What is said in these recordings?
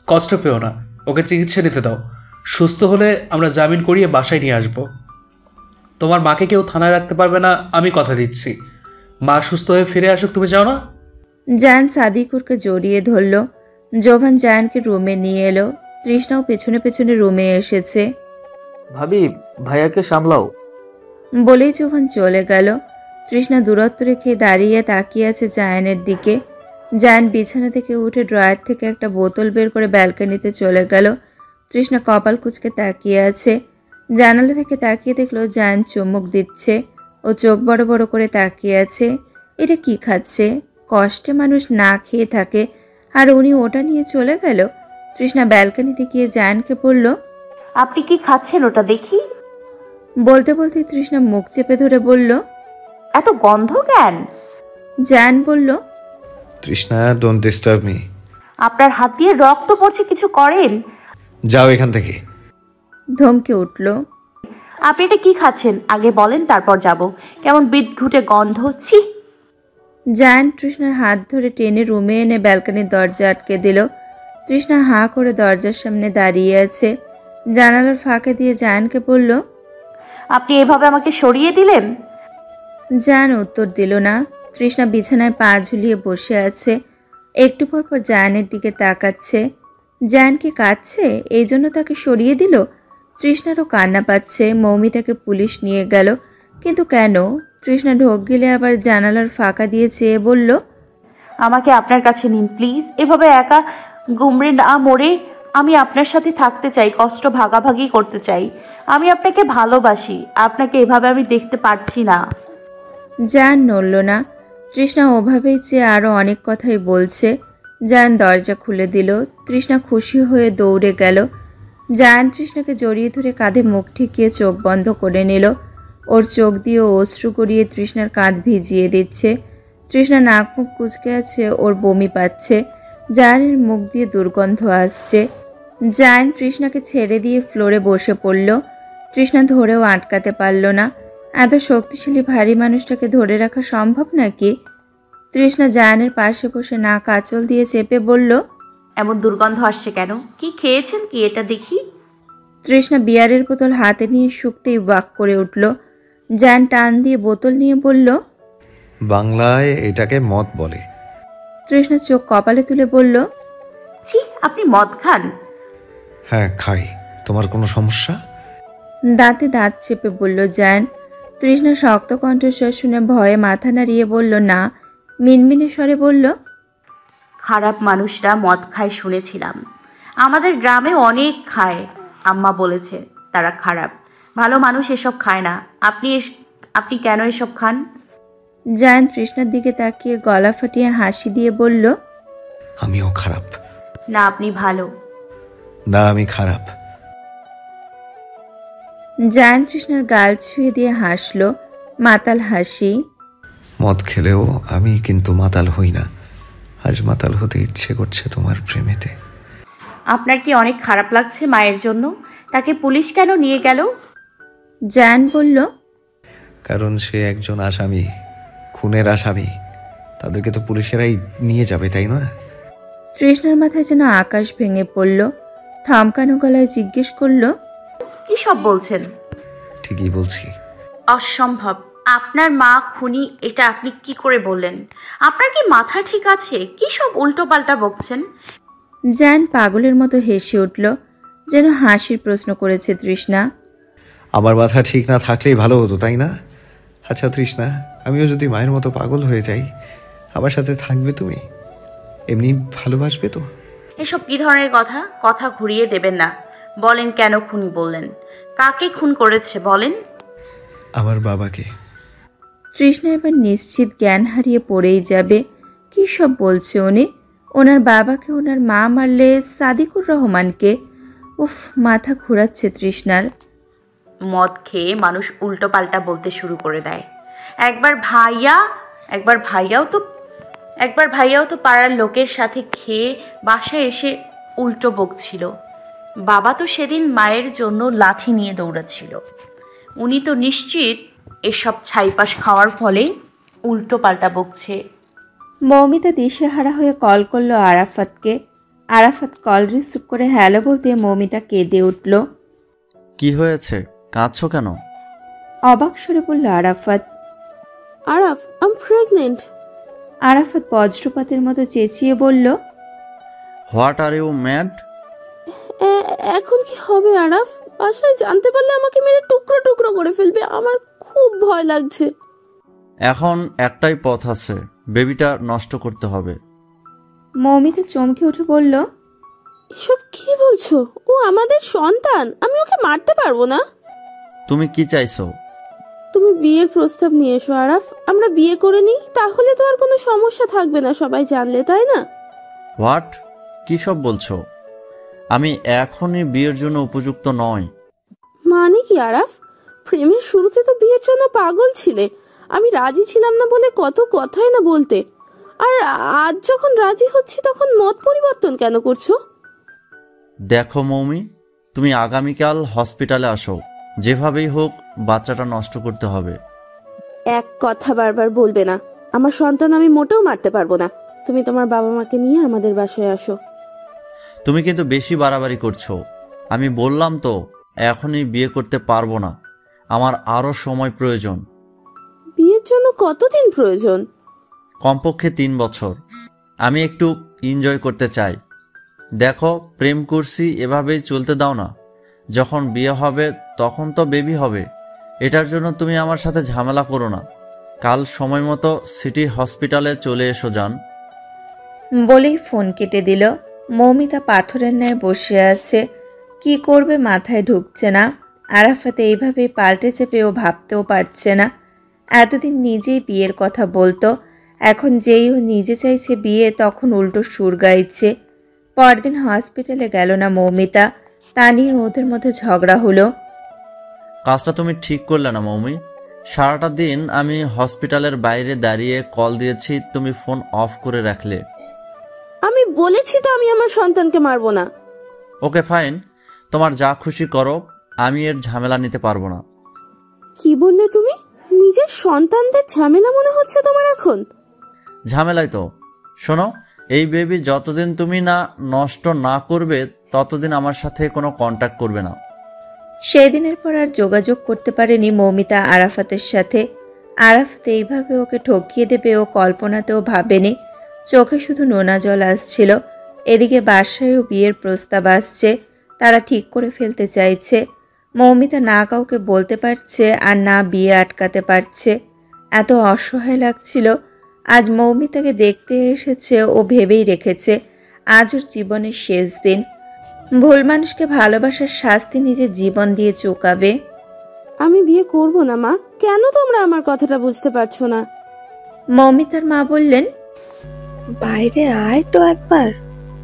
কষ্ট পেও না, ওকে চিকিৎসা নিতে দাও। সুস্থ হলে আমরা জামিন করিয়ে বাসায় নিয়ে আসব। তোমার মাকে কেউ থানায় রাখতে পারবে না, আমি কথা দিচ্ছি। মা সুস্থ হয়ে ফিরে আসুক, তুমি চাও না? জায়ান সাদিকুরকে জড়িয়ে ধরল। জোভান জায়ানকে রুমে নিয়ে এলো। তৃষ্ণাও পেছনে পেছনে রুমে এসেছে। ভাবি, ভাইয়াকে সামলাও। বলেই জোভান চলে গেল। তৃষ্ণা দূরত্ব রেখে দাঁড়িয়ে তাকিয়ে আছে জায়ানের দিকে। জায়ান বিছানা থেকে উঠে ড্রয়ার থেকে একটা বোতল বের করে ব্যালকনিতে চলে গেল। তৃষ্ণা কপাল কুঁচকে তাকিয়ে আছে। জানালা থেকে তাকিয়ে দেখলো জায়ান চুমুক দিচ্ছে। ও চোখ বড় বড় করে তাকিয়ে আছে। এটা কি খাচ্ছে? কষ্টে মানুষ না খেয়ে থাকে, আর উনি ওটা নিয়ে চলে গেল। তৃষ্ণা ব্যালকনিতে গিয়ে জায়ানকে বলল, আপনি কি খাচ্ছেন ওটা দেখি? বলতে বলতে তৃষ্ণা মুখ চেপে ধরে বলল, এত গন্ধ কেন? জায়ান বলল, তৃষ্ণা, ডোন্ট ডিস্টার্ব মি। আপনার হাত দিয়ে রক্ত পড়ছে, কিছু করেন। যাও এখান থেকে। ধমকে উঠল। আপনি এটা কি খাচ্ছেন আগে বলেন, তারপর যাব। কেমন বিদঘুটে গন্ধ, ছি। জায়ান তৃষ্ণার হাত ধরে টেনে রুমে এনে ব্যালকনির দরজা আটকে দিল। তৃষ্ণা হাঁ করে দরজার সামনে দাঁড়িয়ে আছে। জানালার ফাঁকে দিয়ে জায়ানকে বলল, আপনি এভাবে আমাকে সরিয়ে দিলেন? জায়ান উত্তর দিল না। তৃষ্ণা বিছানায় পা ঝুলিয়ে বসে আছে। একটু পর পর জায়ানের দিকে তাকাচ্ছে। জায়ান কি কাঁদছে, এই জন্য তাকে সরিয়ে দিল? তৃষ্ণারও কান্না পাচ্ছে। মৌমিতাকে পুলিশ নিয়ে গেল, কিন্তু কেন? তৃষ্ণা ঢোক গিলে আবার জানালার ফাঁকা দিয়ে চেয়ে বলল, আমাকে আপনার কাছে নিন প্লিজ। এভাবে একা গুমড়ে না মরে আমি আপনার সাথে থাকতে চাই, কষ্ট ভাগাভাগি করতে চাই। আমি আপনাকে ভালোবাসি, আপনাকে এভাবে আমি দেখতে পারছি না। জায়ান নড়ল না। তৃষ্ণা ওভাবেই চেয়ে আরও অনেক কথাই বলছে। জায়ান দরজা খুলে দিল। তৃষ্ণা খুশি হয়ে দৌড়ে গেল। জায়ান তৃষ্ণাকে জড়িয়ে ধরে কাঁধে মুখ ঠেকিয়ে চোখ বন্ধ করে নিল। ওর চোখ দিয়ে অশ্রু গড়িয়ে তৃষ্ণার কাঁধ ভিজিয়ে দিচ্ছে। তৃষ্ণা নাক মুখ কুঁচকে আছে, ওর বমি পাচ্ছে। জায়ানের মুখ দিয়ে দুর্গন্ধ আসছে। জায়ান তৃষ্ণাকে ছেড়ে দিয়ে ফ্লোরে বসে পড়ল। তৃষ্ণা ধরেও আটকাতে পারল না। এত শক্তিশালী ভারী মানুষটাকে ধরে রাখা সম্ভব নাকি? তৃষ্ণা জায়ানের পাশে বসে নাক আঁচল দিয়ে চেপে বলল, এমন দুর্গন্ধ আসছে কেন? কি খেয়েছেন কি এটা দেখি? তৃষ্ণা বিয়ারের বোতল হাতে নিয়ে শুকতেই ওয়াক করে উঠল। জায়ান টান দিয়ে বোতল নিয়ে বলল, বাংলায় এটাকে মদ বলে। তৃষ্ণা চোখ কপালে তুলে বলল, ছি, আপনি মদ খান? হ্যাঁ খাই। তোমার কোনো সমস্যা? দাঁতে দাঁত চেপে বলল জায়ান। তৃষ্ণা শক্ত কণ্ঠস্বর শুনে ভয়ে মাথা নাড়িয়ে বলল না। মিনমিনে স্বরে বলল, খারাপ মানুষরা মদ খায় শুনেছিলাম। আমাদের গ্রামে অনেক খায়, আম্মা বলেছে তারা খারাপ। ভালো মানুষ এসব খায় না। আপনি কেন এসব খান? জায়ান তৃষ্ণার দিকে তাকিয়ে গলা ফাটিয়ে হাসি দিয়ে বলল, আমিও খারাপ। না, আপনি ভালো। না, আমি খারাপ। জায়ান তৃষ্ণার গাল ছুঁয়ে দিয়ে হাসল, মাতাল হাসি। মদ খেলেও আমি কিন্তু মাতাল হই না। আজ মাতাল হতে ইচ্ছে করছে তোমার প্রেমেতে। আপনার কি অনেক খারাপ লাগছে মায়ের জন্য? তাকে পুলিশ কেন নিয়ে গেল? জায়ান বলল, কারণ সে একজন আসামি, খুনের আসামি। তাদেরকে তো পুলিশেরাই নিয়ে যাবে, তাই না? তৃষ্ণার মাথায় যেন আকাশ ভেঙে পড়ল। থমকানো গলায় জিজ্ঞেস করল, কি সব বলছেন? ঠিকই বলছি। অসম্ভব। আপনার মা খুনি, এটা আপনি কি করে বললেন? আপনার কি মাথা ঠিক আছে? কি সব উল্টো পাল্টা বকছেন? জায়ান পাগলের মতো হেসে উঠল, যেন হাসির প্রশ্ন করেছে তৃষ্ণা। আমার মাথা ঠিক না থাকলেই ভালো হতো, তাই না? আচ্ছা তৃষ্ণা, আমিও যদি মায়ের মতো পাগল হয়ে যাই, আমার সাথে থাকবে তুমি? এমনি ভালোবাসবে তো? এসব কি ধরনের কথা? কথা ঘুরিয়ে দেবেন না। বলেন কেন খুনি বললেন? কাকে খুন করেছে বলেন? আমার বাবাকে। তৃষ্ণা এবার নিশ্চিত জ্ঞান হারিয়ে পড়েই যাবে। কি সব বলছে উনি? ওনার বাবাকে ওনার মা মারলে সাদিকুর রহমানকে? উফ, মাথা ঘোরাচ্ছে তৃষ্ণার। মদ খেয়ে মানুষ উল্টো পাল্টা বলতে শুরু করে দেয়। একবার ভাইয়াও তো পাড়ার লোকের সাথে খেয়ে বাসায় এসে উল্টো বকছিল। বাবা তো সেদিন মায়ের জন্য লাঠি নিয়ে দৌড়াচ্ছিল। উনি তো নিশ্চিত এসব ছাইপাশ খাওয়ার ফলে উল্টো পাল্টা বকছে। মৌমিতা দিশেহারা হয়ে কল করলো আরাফাতকে। আরাফাত কল রিসিভ করে হ্যালো বলতে মৌমিতা কেঁদে উঠল। কি হয়েছে, কাঁদছো কেন? অবাক স্বরে বলল Arafat. Araf, I am pregnant. Arafat বজ্রপাতের মতো চেঁচিয়ে বলল, হোয়াট আর ইউ ম্যাড? এখন কি হবে আরাফ? বাসায় জানতে পারলে আমাকে মেরে টুকরো টুকরো করে ফেলবে। আমার খুব ভয় লাগছে। এখন একটাই পথ আছে, বেবিটা নষ্ট করতে হবে। মৌমিতা চমকে উঠে বলল, এসব কি বলছো? ও আমাদের সন্তান, আমি ওকে মারতে পারবো না। তুমি কি চাইছো? তুমি বিয়ের প্রস্তাব নিয়ে এসো আরাফ, আমরা বিয়ে করে নিই, তাহলে তো আর কোনো সমস্যা থাকবে না সবাই জানলে, তাই না? হোয়াট, কি সব বলছো? আমি এখনই বিয়ের জন্য উপযুক্ত নই। মানে কি আরাফ? প্রেমের শুরুতে তো বিয়ের জন্য পাগল ছিলে। আমি রাজি ছিলাম না বলে কত কথাই না বলতে, আর আজ যখন রাজি হচ্ছি তখন মত পরিবর্তন কেন করছো? দেখো মৌমি, তুমি আগামীকাল হসপিটালে আসো। যেভাবেই হোক বাচ্চাটা নষ্ট করতে হবে। এক কথা বারবার বলবে না। আমার সন্তান আমি মোটেও মারতে পারবো না। তুমি তোমার বাবা মাকে নিয়ে আমাদের বাসায় আসো। তুমি কিন্তু বেশি বাড়াবাড়ি করছো। আমি বললাম তো এখনই বিয়ে করতে পারবো না, আমার আরো সময় প্রয়োজন। বিয়ের জন্য কতদিন প্রয়োজন? কমপক্ষে 3 বছর। আমি একটু এনজয় করতে চাই। দেখো, প্রেম করছি, এভাবেই চলতে দাও না। যখন বিয়ে হবে তখন তো বেবি হবে। এটার জন্য তুমি আমার সাথে ঝামেলা করো না। কাল সময় মতো সিটি হসপিটালে চলে এসো যান। বলেই ফোন কেটে দিল। মৌমিতা পাথরের ন্যায় বসে আছে, কি করবে মাথায় ঢুকছে না। আরাফাতে এইভাবে পাল্টে চেপে ও ভাবতেও পারছে না। এতদিন নিজেই বিয়ের কথা বলতো, এখন যেই ও নিজে চাইছে বিয়ে তখন উল্টো সুর গাইছে। পরদিন হসপিটালে গেল না মৌমিতা, তা নিয়ে ওদের মধ্যে ঝগড়া হলো। কাজটা তুমি ঠিক করলে না মৌমি। সারাটা দিন আমি হসপিটালের বাইরে দাঁড়িয়ে কল দিয়েছি, তুমি ফোন অফ করে রাখলে। আমি বলেছি তো আমি আমার সন্তানকে মারবো না। ওকে ফাইন, তোমার যা খুশি করো, আমি এর ঝামেলা নিতে পারবো না। কি বললে তুমি? নিজের সন্তানদের ঝামেলা মনে হচ্ছে তোমার এখন? ঝামেলাই তো। শোনো, এই বেবি যতদিন তুমি না নষ্ট না করবে ততদিন আমার সাথে কোনো কন্ট্যাক্ট করবে না। সেদিনের পর আর যোগাযোগ করতে পারেনি মৌমিতা আরাফাতের সাথে। আরাফাত এইভাবে ওকে ঠকিয়ে দেবে ও কল্পনাতেও ভাবেনি। চোখে শুধু নোনা জল আসছিল। এদিকে বাসায়ও বিয়ের প্রস্তাব আসছে, তারা ঠিক করে ফেলতে চাইছে। মৌমিতা না কাউকে বলতে পারছে আর না বিয়ে আটকাতে পারছে। এত অসহায় লাগছিল। আজ মৌমিতাকে দেখতে এসেছে, ও ভেবেই রেখেছে আজ ওর জীবনের শেষ দিন। ভুল মানুষকে ভালোবাসার শাস্তি নিজের জীবন দিয়ে চুকাবে। আমি বিয়ে করব না মা। কেন তোমরা আমার কথাটা বুঝতে পারছো না? মৌমিতার মা বললেন, বাইরে আয় তো একবার,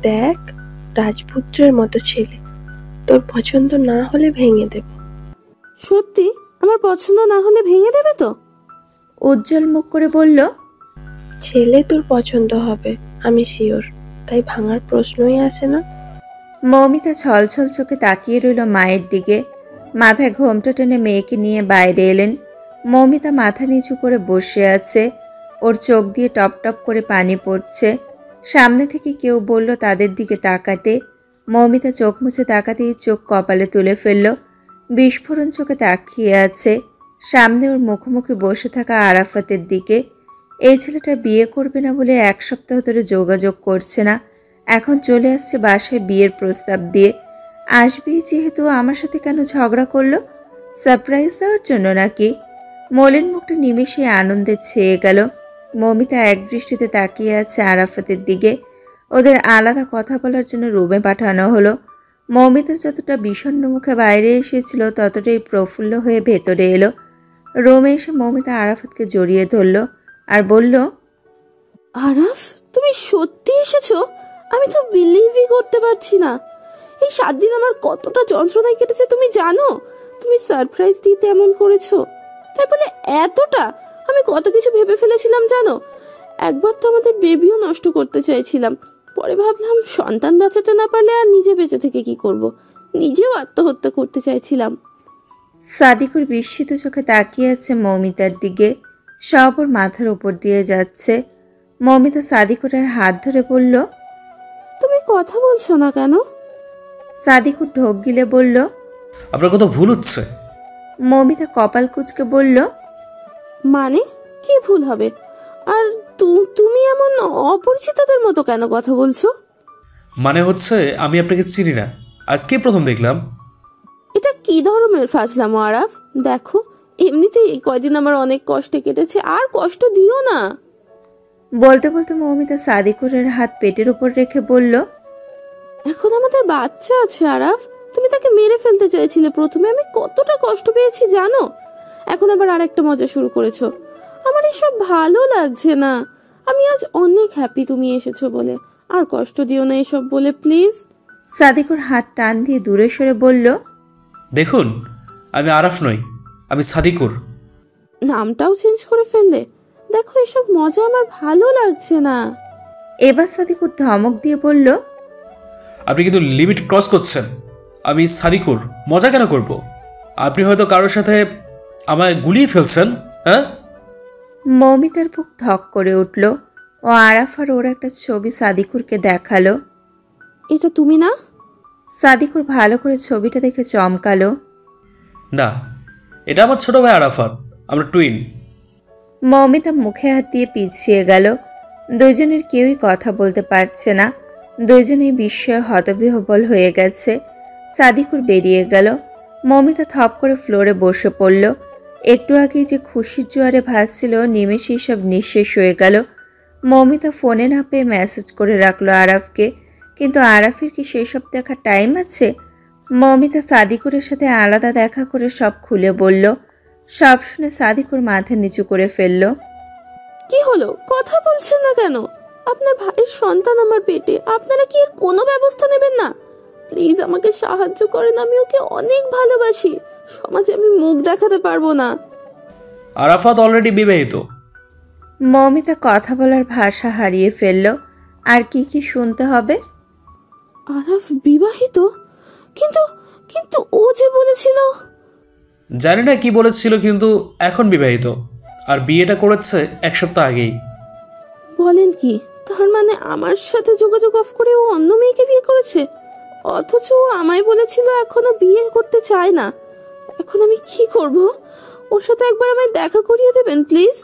দেখ রাজপুত্রের মতো ছেলে, তোর পছন্দ না হলে ভেঙে দেব। সত্যি আমার পছন্দ না হলে ভেঙে দেবে তো? উজ্জ্বল মুখ করে বলল, ছেলে তোর পছন্দ হবে, আমি শিওর, তাই ভাঙার প্রশ্নই আসে না। মৌমিতা ছলছল চোখে তাকিয়ে রইল মায়ের দিকে। মাথায় ঘোমটা টেনে মেয়েকে নিয়ে বাইরে এলেন। মৌমিতা মাথা নিচু করে বসে আছে, ওর চোখ দিয়ে টপ টপ করে পানি পড়ছে। সামনে থেকে কেউ বলল তাদের দিকে তাকাতে। মৌমিতা চোখ মুছে তাকাতেই চোখ কপালে তুলে ফেলল। বিস্ফোরণ চোখে তাকিয়ে আছে। সামনে ওর মুখোমুখি বসে থাকা আরাফাতের দিকে। এই ছেলেটা বিয়ে করবে না বলে 1 সপ্তাহ ধরে যোগাযোগ করছে না, এখন চলে আসছে বাসায় বিয়ের প্রস্তাব দিয়ে। আসবেই যেহেতু, আমার সাথে কেন ঝগড়া করলো? সারপ্রাইজ দেওয়ার জন্য নাকি? মলিন মুখটা নিমেষে আনন্দে ছেয়ে গেল। মৌমিতা এক দৃষ্টিতে তাকিয়ে আছে আরাফাতের দিকে। ওদের আলাদা কথা বলার জন্য রুমে পাঠানো হলো। মৌমিতা যতটা বিষণ্ণ মুখে বাইরে এসেছিল ততটাই প্রফুল্ল হয়ে ভেতরে এলো। রুমে এসে মৌমিতা আরাফাতকে জড়িয়ে ধরল আর বলল, আরাফ, তুমি সত্যি এসেছো? আমি তো বিলিভই করতে পারছি না। এই 7 দিন আমার কতটা যন্ত্রণায় কেটেছে তুমি জানো? তুমি সারপ্রাইজ দিতে এমন করেছো, তাই বলে এতটা? আমি কত কিছু ভেবে ফেলেছিলাম জানো। একবার তো আমাদের বেবিও নষ্ট করতে চাইছিলাম, পরে ভাবলাম সন্তান বাঁচাতে না পারলে আর নিজে বেঁচে থেকে কি করব, নিজেও আত্মহত্যা করতে চাইছিলাম। সাদিকুর বিস্মিত চোখে তাকিয়ে আছে মৌমিতার দিকে। সব ওর মাথার উপর দিয়ে যাচ্ছে। মৌমিতা সাদিকুরের হাত ধরে বলল, তুমি কথা বলছো না কেন? সাদিকুর ঢোক গিলে বলল। আপনার কথা ভুল হচ্ছে। মৌমিতা কপাল কুঁচকে বলল। মানে কি ভুল হবে? আর তুমি এমন অপরিচিতদের মতো কেন কথা বলছো? মানে হচ্ছে আমি আপনাকে চিনি না, আজকে প্রথম দেখলাম। এটা কি ধরনের ফাজলামো আরাফ? দেখো, এমনিতেই এই কয়দিন আমার অনেক কষ্টে কেটেছে, আর কষ্ট দিও না। বলতে বলতে মৌমিতা সাদিকুরের হাত পেটের উপর রেখে বলল। এখন আমাদের বাচ্চা আছে আরাফ, তুমি তাকে মেরে ফেলতে চাইছিলে প্রথমে, আমি কতটা কষ্ট পেয়েছি জানো? এখন আবার আরেকটা মজা শুরু করেছো। আমার এসব ভালো লাগছে না। আমি আজ অনেক হ্যাপি তুমি এসেছো বলে। আর কষ্ট দিও না এসব বলে, প্লিজ। সাদিকুর হাত টান দিয়ে দূরে সরে বলল। দেখুন, আমি আরাফ নই, আমি সাদিকুর। নামটাও চেঞ্জ করে ফেললে। দেখো, এসব মজা আমার ভালো লাগছে না। এবার সাদিকুর ধমক দিয়ে বলল। আপনি কিন্তু লিমিট ক্রস করছেন। আমি সাদিকুর, মজা কেন করব? আপনি হয়তো কারোর সাথে আমায় গুলিয়ে ফেলছেন। হ্যাঁ? মৌমিতার বুক ধক করে উঠল। ও আরাফ আর ওর একটা ছবি সাদিকুরকে দেখালো। এটা তুমি না? সাদিকুর ভালো করে ছবিটা দেখে চমকালো। না, এটা আমার ছোট ভাই আরাফাত, আমরা টুইন। মৌমিতা মুখে হাত দিয়ে পিছিয়ে গেল। দুজনের কেউই কথা বলতে পারছে না। দুজনেই বিস্ময়ে হতবিহ্বল হয়ে গেছে। সাদিকুর বেরিয়ে গেল। মৌমিতা থপ করে ফ্লোরে বসে পড়ল। একটু আগেই যে খুশির জোয়ারে ভাসছিল, নিমেষেই সব নিঃশেষ হয়ে গেল। মৌমিতা ফোনে না পেয়ে মেসেজ করে রাখলো আরাফকে, কিন্তু আরাফের কি সেসব দেখার টাইম আছে? মৌমিতা সাদিকুরের সাথে আলাদা দেখা করে সব খুলে বলল। সব শুনে সাদিকুর মাথা নিচু করে ফেলল। কি হলো, কথা বলছেন না কেন? আপনার ভাইয়ের সন্তান আমার পেটে, আপনারা কি এর কোনো ব্যবস্থা নেবেন না? প্লিজ আমাকে সাহায্য করেন, আমি ওকে অনেক ভালোবাসি। সমাজে আমি মুখ দেখাতে পারবো না। আরাফাত অলরেডি বিবাহিত। মৌমিতা কথা বলার ভাষা হারিয়ে ফেলল। আর কি কি শুনতে হবে? আরাফ বিবাহিত? কিন্তু কিন্তু ও যে বলেছিল। জানি না কি বলেছিল, কিন্তু এখন বিবাহিত, আর বিয়েটা করেছে 1 সপ্তাহ আগেই। বলেন কি? তার মানে আমার সাথে যোগাযোগ অফ করে ও অন্য মেয়েকে বিয়ে করেছে, অথচ ও আমায় বলেছিল এখনো বিয়ে করতে চায় না। এখন আমি কি করব? ওর সাথে একবার আমায় দেখা করিয়ে দেবেন প্লিজ।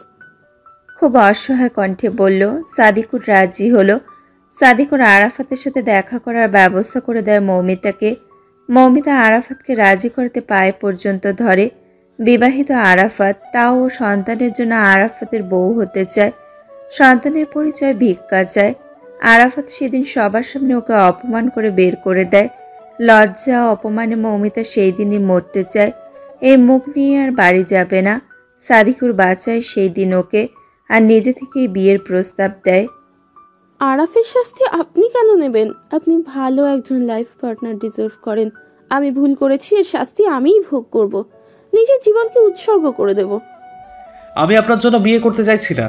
খুব অসহায় কণ্ঠে বলল। সাদিকুর রাজি হলো। সাদিকুর আরাফাতের সাথে দেখা করার ব্যবস্থা করে দেয় মৌমিতাকে। মৌমিতা আরাফাতকে রাজি করতে পায়ে পর্যন্ত ধরে। বিবাহিত আরাফাত, তাও ও সন্তানের জন্য আরাফাতের বউ হতে চায়। সন্তানের পরিচয় ভিক্ষা চায়। আরাফাত সেদিন সবার সামনে ওকে অপমান করে বের করে দেয়। লজ্জা অপমানে মৌমিতা সেই দিনই মরতে চায়। এই মুখ নিয়ে আর বাড়ি যাবে না। সাদিকুর বাঁচায় সেই দিন ওকে, আর নিজে থেকেই বিয়ের প্রস্তাব দেয়। আরাফের শাস্তি আপনি কেন নেবেন? আপনি ভালো একজন লাইফ পার্টনার ডিজার্ভ করেন। আমি ভুল করেছি, এর শাস্তি আমিই ভোগ করব। নিজের জীবনকে উৎসর্গ করে দেব। আমি আপনার জন্য বিয়ে করতে চাইছি না,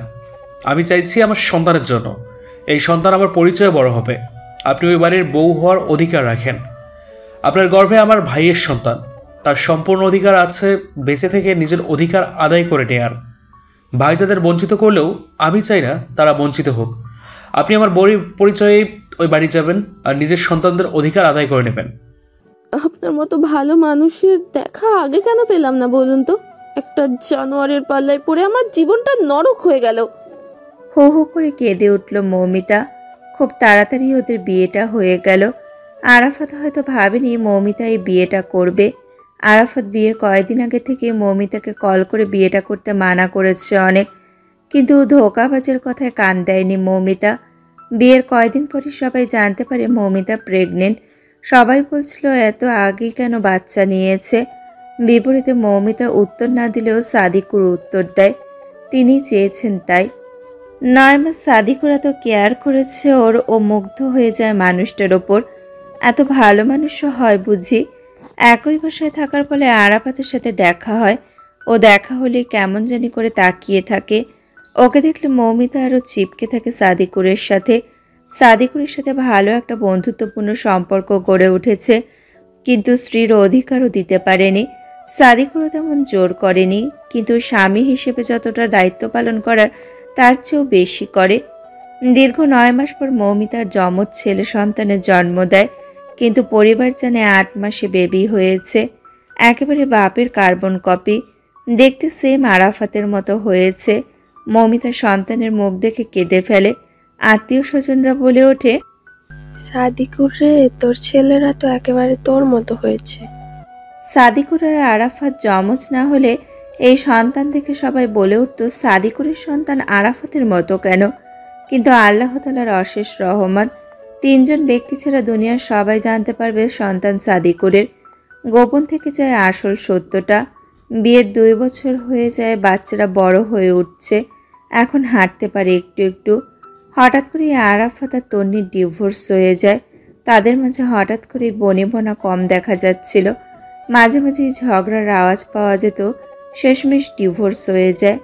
আমি চাইছি আমার সন্তানের জন্য। এই সন্তান আমার পরিচয়ে বড় হবে। আপনি ওই বাড়ির বউ হওয়ার অধিকার রাখেন। আপনার গর্ভে আমার ভাইয়ের সন্তান, তার সম্পূর্ণ অধিকার আছে বেঁচে থেকে নিজের অধিকার আদায় করে নেয়ার। ভাই তাদের বঞ্চিত করলেও আমি চাই না তারা বঞ্চিত হোক। আপনি আমার বউয়ের পরিচয়ে ওই বাড়ি যাবেন আর নিজের সন্তানদের অধিকার আদায় করে নেবেন। আপনার মতো ভালো মানুষের দেখা আগে কেন পেলাম না বলুন তো? একটা জানোয়ারের পাল্লায় পড়ে আমার জীবনটা নরক হয়ে গেল। হো হো করে কেঁদে উঠল মৌমিতা। খুব তাড়াতাড়ি ওদের বিয়েটা হয়ে গেল। আরাফাত হয়তো ভাবেনি মৌমিতা এই বিয়েটা করবে। আরাফাত বিয়ের কয়েকদিন আগে থেকে মৌমিতাকে কল করে বিয়েটা করতে মানা করেছে অনেক, কিন্তু ধোঁকাবাজের কথায় কান দেয়নি মৌমিতা। বিয়ের কয়েকদিন পরে সবাই জানতে পারে মৌমিতা প্রেগনেন্ট। সবাই বলছিল এত আগেই কেন বাচ্চা নিয়েছে। বিপরীতে মৌমিতা উত্তর না দিলেও সাদিকুর উত্তর দেয়, তিনি চেয়েছেন তাই। 9 মাস সাদিকুর এত কেয়ার করেছে ওর, ও মুগ্ধ হয়ে যায় মানুষটার ওপর। এত ভালো মানুষও হয় বুঝি? একই বাসায় থাকার ফলে আরাফাতের সাথে দেখা হয়। ও দেখা হলে কেমন জানি করে তাকিয়ে থাকে। ওকে দেখলে মৌমিতা আরও চিপকে থাকে সাদিকুরের সাথে। সাদিকুরের সাথে ভালো একটা বন্ধুত্বপূর্ণ সম্পর্ক গড়ে উঠেছে, কিন্তু স্ত্রীর অধিকারও দিতে পারেনি। সাদিকুরও তেমন জোর করেনি, কিন্তু স্বামী হিসেবে যতটা দায়িত্ব পালন করার তার চেয়েও বেশি করে। দীর্ঘ 9 মাস পর মৌমিতার যমজ ছেলে সন্তানের জন্ম দেয়, কিন্তু পরিবার জানে 8 মাসে বেবি হয়েছে। একেবারে বাপের কার্বন কপি, দেখতে সেম আরাফাতের মতো হয়েছে। মৌমিতা সন্তানের মুখ দেখে কেঁদে ফেলে। আত্মীয় স্বজনরা বলে ওঠে, সাদিকুর রে, তোর ছেলেরা তো একেবারে তোর মতো হয়েছে। সাদিকুর আর আরাফাত যমজ না হলে এই সন্তান দেখে সবাই বলে উঠত সাদিকুরের সন্তান আরাফাতের মতো কেন। কিন্তু আল্লাহ তাআলার অশেষ রহমত, 3 জন ব্যক্তি ছাড়া দুনিয়ার সবাই জানতে পারবে সন্তান সাদিকুরের। গোপন থেকে যায় আসল সত্যটা। বিয়ের 2 বছর হয়ে যায়, বাচ্চারা বড় হয়ে উঠছে, এখন হাঁটতে পারে একটু একটু। হঠাৎ করে আরাফাত আর তন্নির ডিভোর্স হয়ে যায়। তাদের মাঝে হঠাৎ করে বনিবনা কম দেখা যাচ্ছিল, মাঝে মাঝে ঝগড়ার আওয়াজ পাওয়া যেত, শেষমেশ ডিভোর্স হয়ে যায়।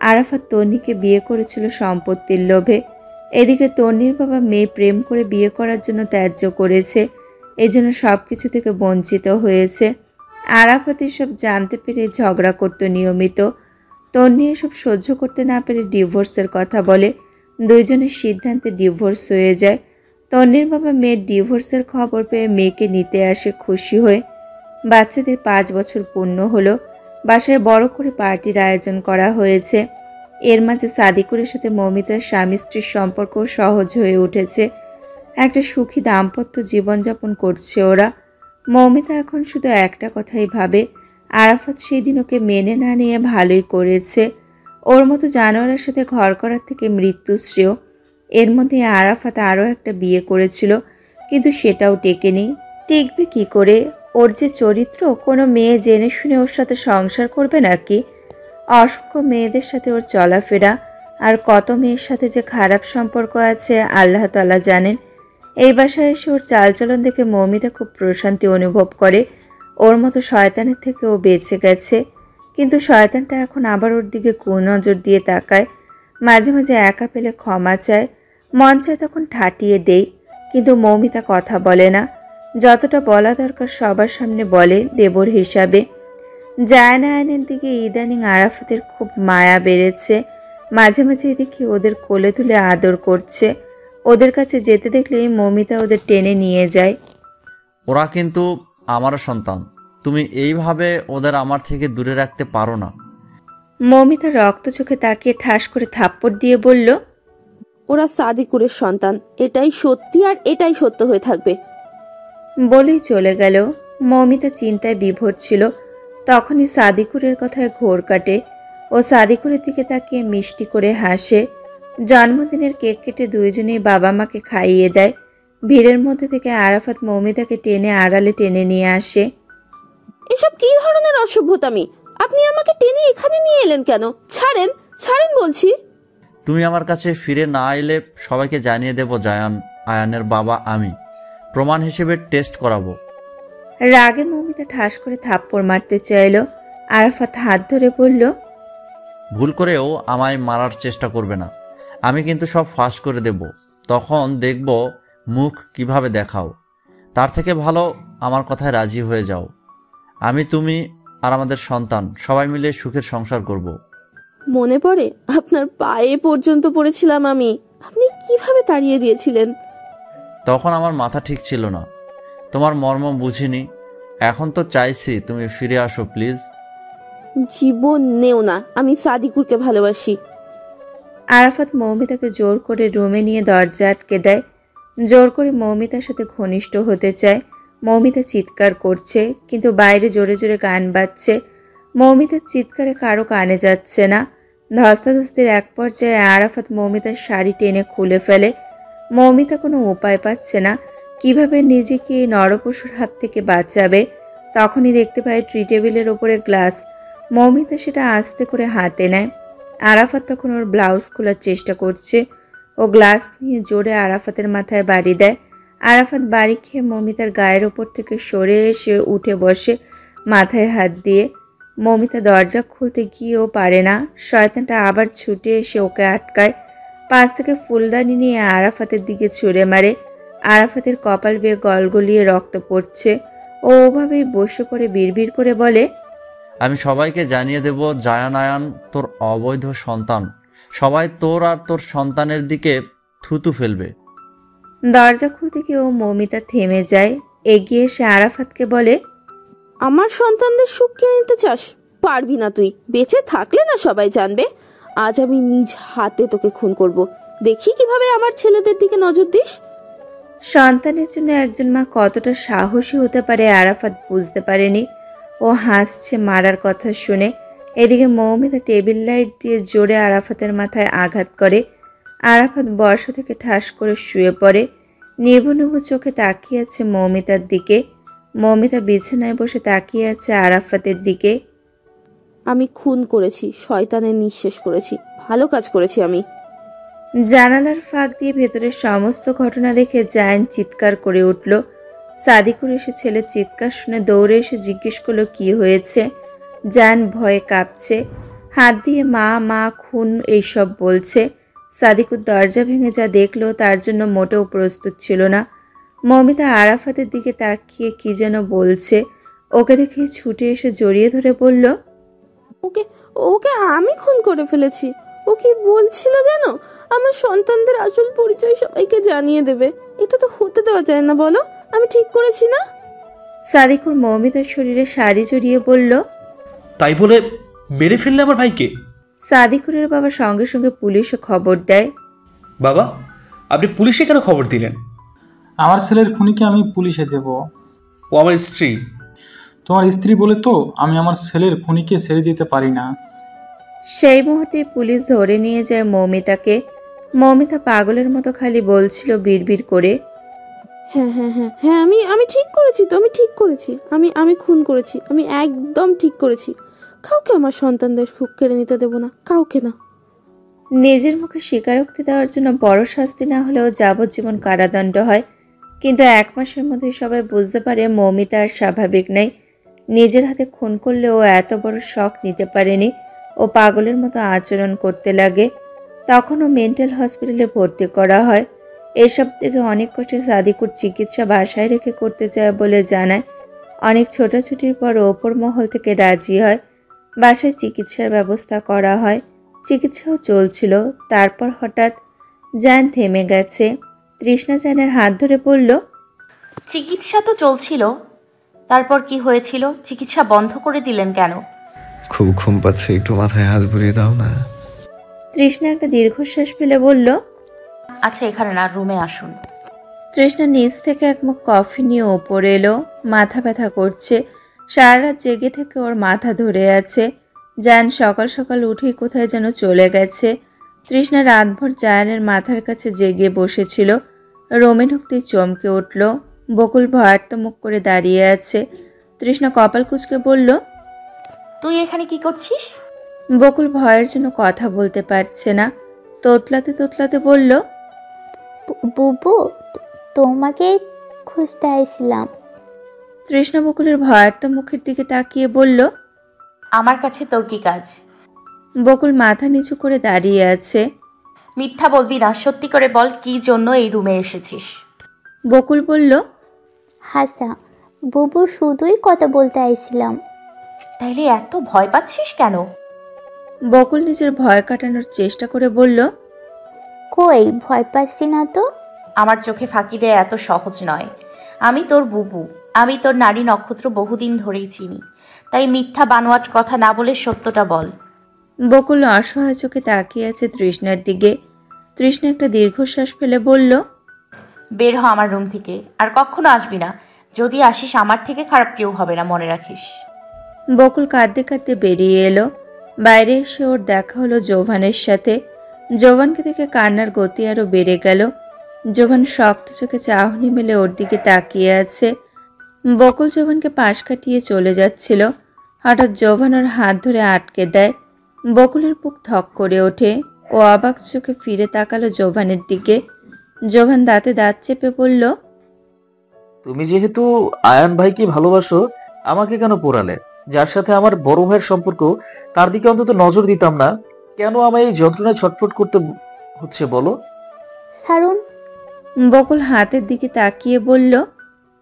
আরাফাত তন্নিকে বিয়ে করেছিল সম্পত্তির লোভে। এদিকে তন্নির বাবা মেয়ে প্রেম করে বিয়ে করার জন্য ত্যায্য করেছে, এই জন্য সব কিছু থেকে বঞ্চিত হয়েছে। আরাফাত এসব জানতে পেরে ঝগড়া করত নিয়মিত। তন্নি এসব সহ্য করতে না পেরে ডিভোর্সের কথা বলে। 2 জনের সিদ্ধান্তে ডিভোর্স হয়ে যায়। তন্নির বাবা মেয়ের ডিভোর্সের খবর পেয়ে মেয়েকে নিতে আসে খুশি হয়ে। বাচ্চাদের 5 বছর পূর্ণ হলো। বাসায় বড় করে পার্টির আয়োজন করা হয়েছে। এর মাঝে সাদিকুরের সাথে মৌমিতার স্বামী স্ত্রীর সম্পর্ক সহজ হয়ে উঠেছে। একটা সুখী দাম্পত্য জীবনযাপন করছে ওরা। মৌমিতা এখন শুধু একটা কথাই ভাবে, আরাফাত সেদিন ওকে মেনে না নিয়ে ভালোই করেছে। ওর মতো জানোয়ারের সাথে ঘর করার থেকে মৃত্যু শ্রেয়। এর মধ্যে আরাফাত আরও একটা বিয়ে করেছিল, কিন্তু সেটাও টেকেনি। টিকবে কি করে? ওর যে চরিত্র, কোনো মেয়ে জেনে শুনে ওর সাথে সংসার করবে নাকি? অসংখ্য মেয়েদের সাথে ওর চলাফেরা, আর কত মেয়ের সাথে যে খারাপ সম্পর্ক আছে আল্লাহ তাআলা জানেন। এই বাসায় এসে ওর চালচলন দেখে মৌমিতা খুব প্রশান্তি অনুভব করে। ওর মতো শয়তানের থেকে ও বেঁচে গেছে। কিন্তু শয়তানটা এখন আবার ওর দিকে কুনজর দিয়ে তাকায়। মাঝে মাঝে একা পেলে ক্ষমা চায়, মন চায় তখন ঠাটিয়ে দেয়। কিন্তু মৌমিতা কথা বলে না, যতটা বলা দরকার সবার সামনে বলে দেবর হিসাবে। জায়নায়নের দিকে ইদানিং আরাফাতের খুব মায়া বেড়েছে। মাঝে মাঝে দেখি ওদের কোলে তুলে আদর করছে। ওদের কাছে যেতে দেখলেই মৌমিতা ওদের টেনে নিয়ে যায়। ওরা কিন্তু আমারও সন্তান, তুমি এইভাবে ওদের আমার থেকে দূরে রাখতে পারো না। মৌমিতা রক্ত চোখে তাকিয়ে ঠাস করে থাপ্পড় দিয়ে বলল, ওরা সাদিকুরের সন্তান, এটাই সত্যি আর এটাই সত্য হয়ে থাকবে। বলেই চলে গেল। মৌমিতা চিন্তায় বিভোর ছিল। তখনই সাদিকুরের কথায় ঘোর কাটে। ও সাদিকুরের দিকে তাকিয়ে মিষ্টি করে হাসে। জন্মদিনের কেক কেটে 2 জনেই বাবা মাকে খাইয়ে দেয়। ভিড়ের মধ্যে থেকে আরাফাত মৌমিতাকে টেনে আড়ালে টেনে নিয়ে আসে। এসব কি ধরনের অসভ্যতামি? আপনি আমাকে টেনে এখানে নিয়ে এলেন কেন? ছাড়েন, ছাড়েন বলছি। তুমি আমার কাছে ফিরে না এলে সবাইকে জানিয়ে দেব আয়ানের বাবা আমি, প্রমাণ হিসেবে টেস্ট করাবো। রাগে মৌমিতা ঠাস করে থাপ্পড় মারতে চাইল। আরাফাত হাত ধরে বলল, ভুল করেও আমায় মারার চেষ্টা করবে না, আমি কিন্তু সব ফাঁস করে দেব। তখন দেখব মুখ কিভাবে দেখাও। তার থেকে ভালো আমার কথায় রাজি হয়ে যাও। আমি, তুমি আর আমাদের সন্তান সবাই মিলে সুখের সংসার করব। মনে পড়ে আপনার পায়ে পর্যন্ত পড়েছিলাম আমি, আপনি কিভাবে তাড়িয়ে দিয়েছিলেন। তখন আমার মাথা ঠিক ছিল না, তোমার মর্ম বুঝিনি। এখন তো চাইছি তুমি ফিরে আসো প্লিজ। জীবন নেও না, আমি সাদিকুরকে ভালোবাসি। আরাফাত মৌমিতাকে জোর করে রুমে নিয়ে দরজা আটকে দেয়। জোর করে মৌমিতার সাথে ঘনিষ্ঠ হতে চায়। মৌমিতা চিৎকার করছে, কিন্তু বাইরে জোরে জোরে গান বাজছে। মৌমিতার চিৎকারে কারো কানে যাচ্ছে না। ধস্তাধস্তির এক পর্যায়ে আরাফাত মৌমিতার শাড়ি টেনে খুলে ফেলে। মৌমিতা কোনো উপায় পাচ্ছে না কিভাবে নিজেকে এই নরপশুর হাত থেকে বাঁচাবে। তখনই দেখতে পায় ট্রি টেবিলের ওপরে গ্লাস। মৌমিতা সেটা আস্তে করে হাতে নেয়। আরাফাত তখন ওর ব্লাউজ খোলার চেষ্টা করছে। ও গ্লাস নিয়ে জোরে আরাফাতের মাথায় বাড়ি দেয়। আরাফাত বাড়ি খেয়ে মৌমিতার গায়ের ওপর থেকে সরে এসে উঠে বসে মাথায় হাত দিয়ে। মৌমিতা দরজা খুলতে গিয়েও পারে না। শয়তানটা আবার ছুটে এসে ওকে আটকায়। পাশ থেকে ফুলদানি নিয়ে আরাফাতের দিকে ছুঁড়ে মারে। আরাফাতের কপাল বেয়ে গলগলিয়ে রক্ত পড়ছে। ও ওভাবেই বসে পড়ে বিড়বিড় করে বলে, আমি সবাইকে জানিয়ে দেব জায়ান আয়ান তোর অবৈধ সন্তান। সবাই তোর আর তোর সন্তানের দিকে থুতু ফেলবে। দরজা খুলতে গিয়ে মৌমিতা থেমে যায়। এগিয়ে এসে আরাফাতকে বলে, আমার সন্তানদের সুখ কিনে নিতে চাস? পারবি না তুই। বেঁচে থাকলে না সবাই জানবে। আজ আমি নিজ হাতে তোকে খুন করব। দেখি কিভাবে আমার ছেলেদের দিকে নজর দিস। সন্তানের জন্য একজন মা কতটা সাহসী হতে পারে আরাফাত বুঝতে পারেনি। ও হাসছে মারার কথা শুনে। এদিকে মৌমিতা টেবিল লাইট দিয়ে জোরে আরাফাতের মাথায় আঘাত করে। আরাফাত বর্ষা থেকে ঠাস করে শুয়ে পড়ে। নির্বু চোখে তাকিয়ে আছে মৌমিতার দিকে। মৌমিতা বিছানায় বসে তাকিয়ে আছে আরাফাতের দিকে। আমি খুন করেছি, শয়তানের নিঃশেষ করেছি, ভালো কাজ করেছি আমি। জানালার ফাঁক দিয়ে ভেতরের সমস্ত ঘটনা দেখে জায়ান চিৎকার করে উঠল। সাদিকুর এসে ছেলের চিৎকার শুনে দৌড়ে এসে জিজ্ঞেস করলো কি হয়েছে। জায়ান ভয়ে কাঁপছে, হাত দিয়ে মা মা খুন এইসব বলছে। সাদিকুর দরজা ভেঙে যা দেখলো তার জন্য মোটেও প্রস্তুত ছিল না। মৌমিতা আরাফাতের দিকে তাকিয়ে কি যেন বলছে। ওকে দেখে ছুটে এসে জড়িয়ে ধরে বলল, ওকে ওকে আমি খুন করে ফেলেছি। ও কি বলছিল জানো? আমার সন্তানদের আসল পরিচয় সবাইকে জানিয়ে দেবে। এটা তো হতে দেওয়া যায় না, বলো? আমি ঠিক করেছি না? সাদিকুর মৌমিতার শরীরে শাড়ি জড়িয়ে বলল, তাই বলে মেরে ফেললে আমার ভাইকে? সাদিকুরের বাবা সঙ্গে সঙ্গে পুলিশে খবর দেয়। বাবা, আপনি পুলিশে কেন খবর দিলেন? আমার ছেলের খুনিকে আমি পুলিশে দেব। ও আমার স্ত্রী। তোমার স্ত্রী বলে তো আমি আমার ছেলের খুনিকে ছেড়ে দিতে পারি না। সেই মুহূর্তে পুলিশ ধরে নিয়ে যায় মৌমিতাকে। মৌমিতা পাগলের মতো খালি বলছিল বিড়বিড় করে, হ্যাঁ হ্যাঁ হ্যাঁ হ্যাঁ আমি ঠিক করেছি তো, আমি ঠিক করেছি। আমি খুন করেছি, আমি একদম ঠিক করেছি। কাউকে আমার সন্তানদের সুখ কেড়ে নিতে দেব না, কাউকে না। নিজের মুখে স্বীকারোক্তি দেওয়ার জন্য বড় শাস্তি না হলেও যাবজ্জীবন কারাদণ্ড হয়। কিন্তু 1 মাসের মধ্যে সবাই বুঝতে পারে মৌমিতা আর স্বাভাবিক নেই। নিজের হাতে খুন করলে ও এত বড় শখ নিতে পারেনি। ও পাগলের মতো আচরণ করতে লাগে। তখন ও মেন্টাল হসপিটালে ভর্তি করা হয়। এসব থেকে অনেক কষ্টে সাদিকুর চিকিৎসা বাসায় রেখে করতে চায় বলে জানায়। অনেক ছোটাছুটির পর ওপর মহল থেকে রাজি হয়। বাসায় চিকিৎসার ব্যবস্থা করা হয়। চিকিৎসাও চলছিল। তারপর হঠাৎ জায়ান থেমে গেছে। তৃষ্ণা জায়ানের হাত ধরে বলল, চিকিৎসা তো চলছিল, তারপর কি হয়েছিল? চিকিৎসা বন্ধ করে দিলেন কেন? খুব ঘুম পাচ্ছে, একটু মাথায় হাত বুলিয়ে দাও না। তৃষ্ণা একটা দীর্ঘশ্বাস ফেলে বলল, আচ্ছা এখানে না, রুমে আসুন। তৃষ্ণা নিচ থেকে এক মুখ কফি নিয়ে ওপরে এলো। মাথা ব্যথা করছে। সারা রাত জেগে থেকে ওর মাথা ধরে আছে। জায়ান সকাল সকাল উঠেই কোথায় যেন চলে গেছে। তৃষ্ণা রাতভর জায়ানের মাথার কাছে জেগে বসেছিল। রোমে ঢুকতেই চমকে উঠল। বকুল ভয়ার্ত মুখ করে দাঁড়িয়ে আছে। তৃষ্ণা কপাল কুঁচকে বলল, তুই এখানে কি করছিস? বকুল ভয়ের জন্য কথা বলতে পারছে না। তোতলাতে তোতলাতে বলল, বুবু, তোমাকে খুঁজতে আইছিলাম। তৃষ্ণা বকুলের ভয়ার্ত মুখের দিকে তাকিয়ে বলল, আমার কাছে তোর কি কাজ? বকুল মাথা নিচু করে দাঁড়িয়ে আছে। মিথ্যা বলবি না, সত্যি করে বল কি জন্য এই রুমে এসেছিস? বকুল বলল, হাসা, বুবু শুধুই কথা বলতে আইছিলাম। তাইলে এত ভয় পাচ্ছিস কেন? বকুল নিজের ভয় কাটানোর চেষ্টা করে বলল, কই, ভয় পাচ্ছি না তো। আমার চোখে ফাঁকি দেয়া এত সহজ নয়। আমি তোর বুবু, আমি তোর নারী নক্ষত্র বহুদিন ধরেই চিনি। তাই মিথ্যা বানোয়াট কথা না বলে সত্যটা বল। বকুল অসহায় চোখে তাকিয়ে আছে তৃষ্ণার দিকে। তৃষ্ণা একটা দীর্ঘশ্বাস ফেলে বলল, বের হ আমার রুম থেকে, আর কখনো আসবি না। যদি আসিস আমার থেকে খারাপ কেউ হবে না, মনে রাখিস। বকুল কাঁদতে কাঁদতে বেরিয়ে এলো। বাইরে এসে ওর দেখা হলো জোভানের সাথে। জোভানকে দেখে কান্নার গতি আরো বেড়ে গেল। জোভান শক্ত চোখে চাহনি মেলে ওর দিকে তাকিয়ে আছে। বকুল জোভানকে পাশ কাটিয়ে চলে যাচ্ছিল। হঠাৎ জোভান ওর হাত ধরে আটকে দেয়। বকুলের বুক ধক করে ওঠে। ও অবাক চোখে ফিরে তাকালো জোভানের দিকে। জোভান দাঁতে দাঁত চেপে বলল, তুমি যেহেতু আয়ান ভাইকে ভালোবাসো, আমাকে কেন পোড়ালে? যার সাথে আমার বড় ভাইয়ের সম্পর্ক, তার দিকে অন্তত নজর দিতাম না? কেন আমায় এই যন্ত্রণায় ছটফট করতে হচ্ছে বলো? সারুন। বকুল হাতের দিকে তাকিয়ে বলল।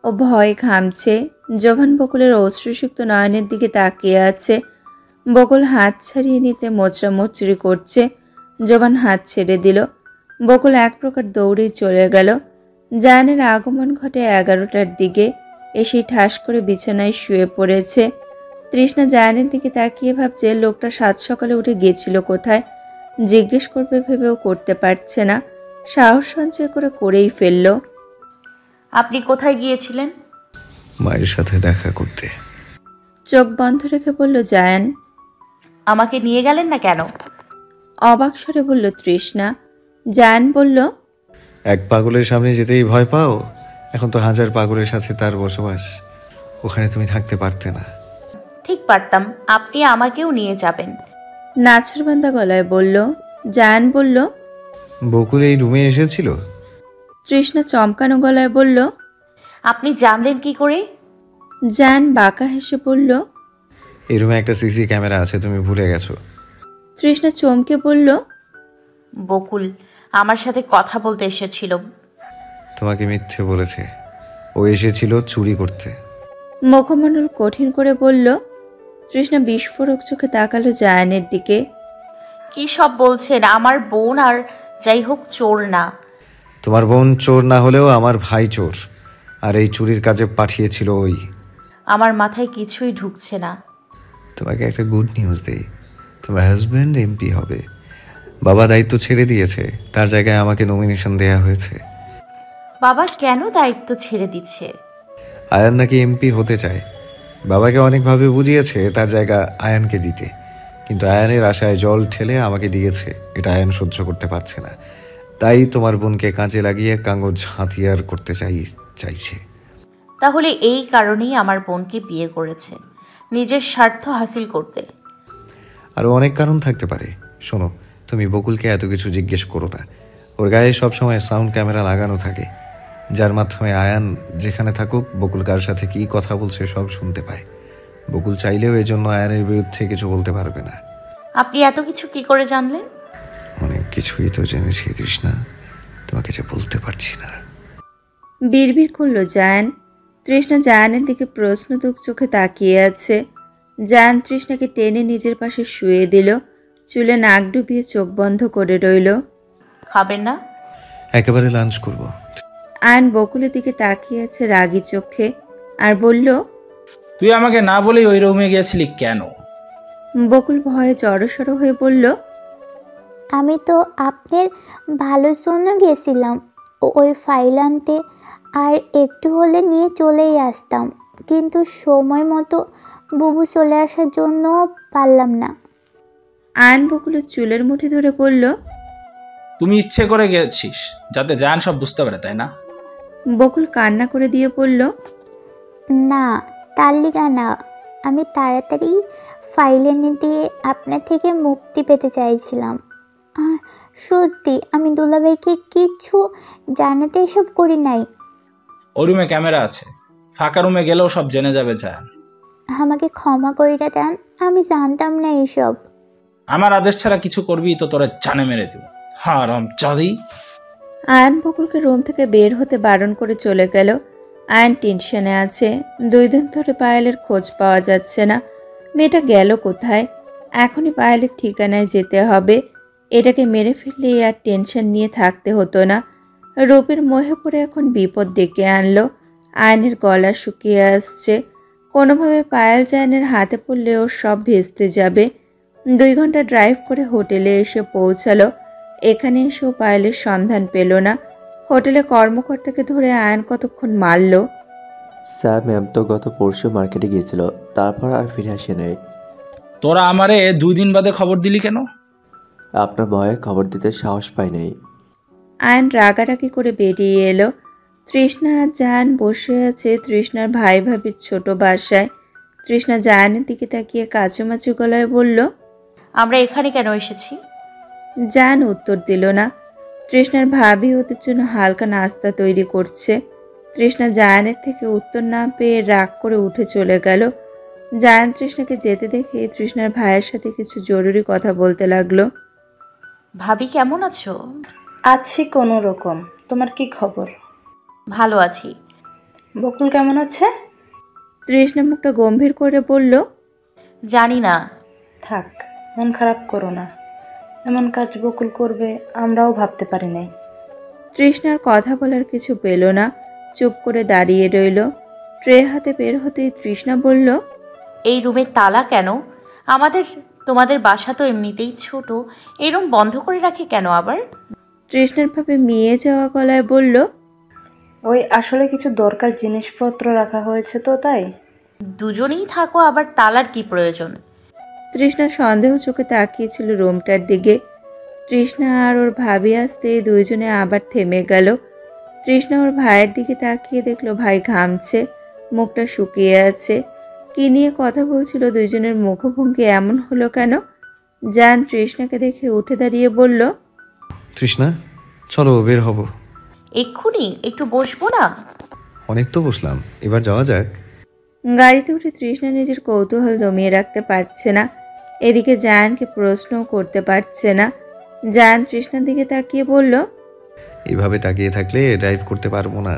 ও ভয়ে ঘামছে। জোভান বকুলের অশ্রুসিক্ত নয়নের দিকে তাকিয়ে আছে। বকুল হাত ছাড়িয়ে নিতে মোচড়ামুচড়ি করছে। জোভান হাত ছেড়ে দিল। বকুল এক প্রকার দৌড়েই চলে গেল। জায়ানের আগমন ঘটে 11টার দিকে। এসে ঠাস করে বিছানায় শুয়ে পড়েছে। তৃষ্ণা জায়ানের দিকে তাকিয়ে ভাবছে লোকটা সাত সকালে উঠে গেছিল কোথায়। জিজ্ঞেস করবে ভেবেও করতে পারছে না। সাহস সঞ্চয় করে করেই ফেলল। আপনি কোথায় গিয়েছিলেন? মায়ের সাথে দেখা করতে। চোখ বন্ধ রেখে বলল জায়ান। আমাকে নিয়ে গেলেন না কেন? অবাক স্বরে বলল তৃষ্ণা। জায়ান বলল, এক পাগলের সামনে যেতেই ভয় পাও? এখন তো হাজার পাগলের সাথে তার বসবাস। ওখানে তুমি থাকতে পারতে না। ঠিক পারতাম, আপনি আমাকেও নিয়ে যাবেন। নাছরবান্দা গলায় বলল। জায়ান বলল, বকুল এই রুমে এসেছিল? তৃষ্ণা চমকানো গলায় বলল। আপনি জানলেন কি করে? জায়ান বাঁকা হেসে বলল, এই রুমে একটা সিসি ক্যামেরা আছে, তুমি ভুলে গেছো। তৃষ্ণা চমকে বলল, বকুল আমার সাথে কথা বলতে এসেছিল। তোমাকে মিথ্যে বলেছে। ও এসেছিল চুরি করতে। মুখমণ্ডল কঠিন করে বলল। তৃষ্ণা বিস্ফোরক চোখে তাকালো জায়ানের দিকে। কি সব বলছেন? আমার বোন আর যাই হোক চোর না। তোমার বোন চোর না হলেও আমার ভাই চোর, আর এই চুরির কাজে পাঠিয়েছিল ওই। আমার মাথায় কিছুই ঢুকছে না। তোমাকে একটা গুড নিউজ দেই, তোমার হাজব্যান্ড এমপি হবে। বাবা দায়িত্ব ছেড়ে দিয়েছে, তার জায়গায় আমাকে নমিনেশন দেয়া হয়েছে। বাবা কেন দায়িত্ব ছেড়ে দিচ্ছে? আয়ান নাকি এমপি হতে চায়। বাবাকে অনেকভাবে বুঝিয়েছে তার জায়গা আয়ানকে দিতে, কিন্তু আয়ানের আশায় জল ঠেলে আমাকে দিয়েছে। এটা আয়ান সহ্য করতে পারছে না, তাই তোমার বোনকে কাজে লাগিয়ে কাগজ হাতিয়ার করতে চাইছে। তাহলে এই কারণেই আমার বোনকে বিয়ে করেছে, নিজের স্বার্থ হাসিল করতে। আরও অনেক কারণ থাকতে পারে। শোনো, তুমি বকুলকে এত কিছু জিজ্ঞেস করো না। ওর গায়ে সবসময় সাউন্ড ক্যামেরা লাগানো থাকে, যার মাধ্যমে আয়ান যেখানে থাকুক বকুল কার সাথে কী কথা বলছে সব শুনতে পায়। বকুল চাইলেও এজন্য আয়ানের বিরুদ্ধে কিছু বলতে পারবে না। আপনি এত কিছু কি করে জানলেন? অনেক কিছুই তো জেনেছি তৃষ্ণা, তোমাকে যে বলতে পারছি না। বিড়বিড় করলো জায়ান। তৃষ্ণা জায়ানের দিকে প্রশ্নতুক চোখে তাকিয়ে আছে। জায়ান তৃষ্ণাকে টেনে নিজের পাশে শুয়ে দিল। চুলে নাক ডুবিয়ে চোখ বন্ধ করে রইল। খাবেন না? একেবারে লাঞ্চ করব। আয়ন বকুলের দিকে তাকিয়ে আছে রাগী চোখে আর বলল, তুই আমাকে না বলেই ওই রুমে গিয়েছিলি কেন? বকুল ভয়ে জড়সড় হয়ে বলল, আমি তো আপনার ভালোর জন্য গেছিলাম ওই ফাইল আনতে, আর একটু হলে নিয়ে চলেই আসতাম, কিন্তু সময় মতো বুবু চলে আসার জন্য পারলাম না। আয়ন বকুলের চুলের মুঠি ধরে বলল, তুমি ইচ্ছে করে গেছিস যাতে জায়ান সব বুঝতে পারে, তাই না? বকুল কান্না করে দিয়ে বলল, না, তার লিগা না, আমি তাড়াতাড়ি ফাইল এনে দিয়ে আপনার থেকে মুক্তি পেতে চাইছিলাম। সত্যি আমি দুলাভাইকে কিচ্ছু জানাতে এসব করি নাই। ওই রুমে ক্যামেরা আছে, ফাঁকা রুমে গেলেও সব জেনে যাবে জায়ান। আমাকে ক্ষমা কইরা দেন, আমি জানতাম না এইসব। আমার আদেশ ছাড়া কিছু করবি তো তোরা জানে মেরে দিব। হারাম জাদি। আয়ন বকুলকে রুম থেকে বের হতে বারণ করে চলে গেল। আয়ন টেনশনে আছে। 2 দিন ধরে পায়েলের খোঁজ পাওয়া যাচ্ছে না। মেয়েটা গেল কোথায়? এখনই পায়েলের ঠিকানায় যেতে হবে। এটাকে মেরে ফেললে আর টেনশন নিয়ে থাকতে হতো না। রূপের মোহে পড়ে এখন বিপদ ডেকে আনলো। আয়নের গলা শুকিয়ে আসছে। কোনোভাবে পায়েল জায়নের হাতে পড়লে ওর সব ভেস্তে যাবে। 2 ঘন্টা ড্রাইভ করে হোটেলে এসে পৌঁছালো। এখানে এসেও পায়েলের সন্ধান পেল না। হোটেলে কর্মকর্তাকে ধরে আয়ন কতক্ষণ মারল। স্যার, ম্যাম তো গত পরশু মার্কেটে গিয়েছিল, তারপর আর ফিরে আসে নাই। তোরা আমারে 2 দিন বাদে খবর দিলি কেন? আপনার ভয়ে খবর দিতে সাহস পাই নাই। আয়ন রাগারাগি করে বেরিয়ে এলো। তৃষ্ণা আর জায়ান বসে আছে তৃষ্ণার ভাই ভাবির ছোট বাসায়। তৃষ্ণা জায়ানের দিকে তাকিয়ে কাচুমাচু গলায় বলল, আমরা এখানে কেন এসেছি? জায়ান উত্তর দিল না। তৃষ্ণার ভাবি ওদের জন্য হালকা নাস্তা তৈরি করছে। তৃষ্ণা জায়ানের থেকে উত্তর না পেয়ে রাগ করে উঠে চলে গেল। জায়ান তৃষ্ণাকে যেতে দেখে তৃষ্ণার ভাইয়ের সাথে কিছু জরুরি কথা বলতে লাগলো। ভাবি কেমন আছো? আছি কোনো রকম। তোমার কি খবর? ভালো আছি। বকুল কেমন আছে? তৃষ্ণা মুখটা গম্ভীর করে বলল, জানি না। থাক, মন খারাপ করো না। এমন কাজ বকুল করবে আমরাও ভাবতে পারি নাই। তৃষ্ণার কথা বলার কিছু পেল না, চুপ করে দাঁড়িয়ে রইল। ট্রে হাতে বের হতেই তৃষ্ণা বলল, এই রুমের তালা কেন? তোমাদের বাসা তো এমনিতেই ছোট, এই রুম বন্ধ করে রাখে কেন আবার? তৃষ্ণার ভাবে মিয়ে যাওয়া গলায় বলল, ওই আসলে কিছু দরকার জিনিসপত্র রাখা হয়েছে তো তাই। দুজনেই থাকো, আবার তালার কি প্রয়োজন? তৃষ্ণা সন্দেহ চোখে তাকিয়েছিল রুমটার দিকে। তৃষ্ণা আর ওর ভাবি আসতে দুইজনে আবার থেমে গেল। তৃষ্ণা ওর ভাইয়ের দিকে তাকিয়ে দেখলো ভাই ঘামছে, মুখটা শুকিয়ে আছে। কি নিয়ে কথা বলছিল দুইজনের মুখভঙ্গি এমন হলো কেন? জান তৃষ্ণাকে দেখে উঠে দাঁড়িয়ে বলল, তৃষ্ণা, চলো বের হব। এক্ষুনি একটু বসবো না? অনেক তো বসলাম, এবার যাওয়া যাক। গাড়িতে উঠে তৃষ্ণা নিজের কৌতূহল দমিয়ে রাখতে পারছে না। এদিকে জায়ানকে প্রশ্নও করতে পারছে না। জায়ান তৃষ্ণার দিকে তাকিয়ে বলল, এইভাবে তাকিয়ে থাকলে ড্রাইভ করতে পারবো না।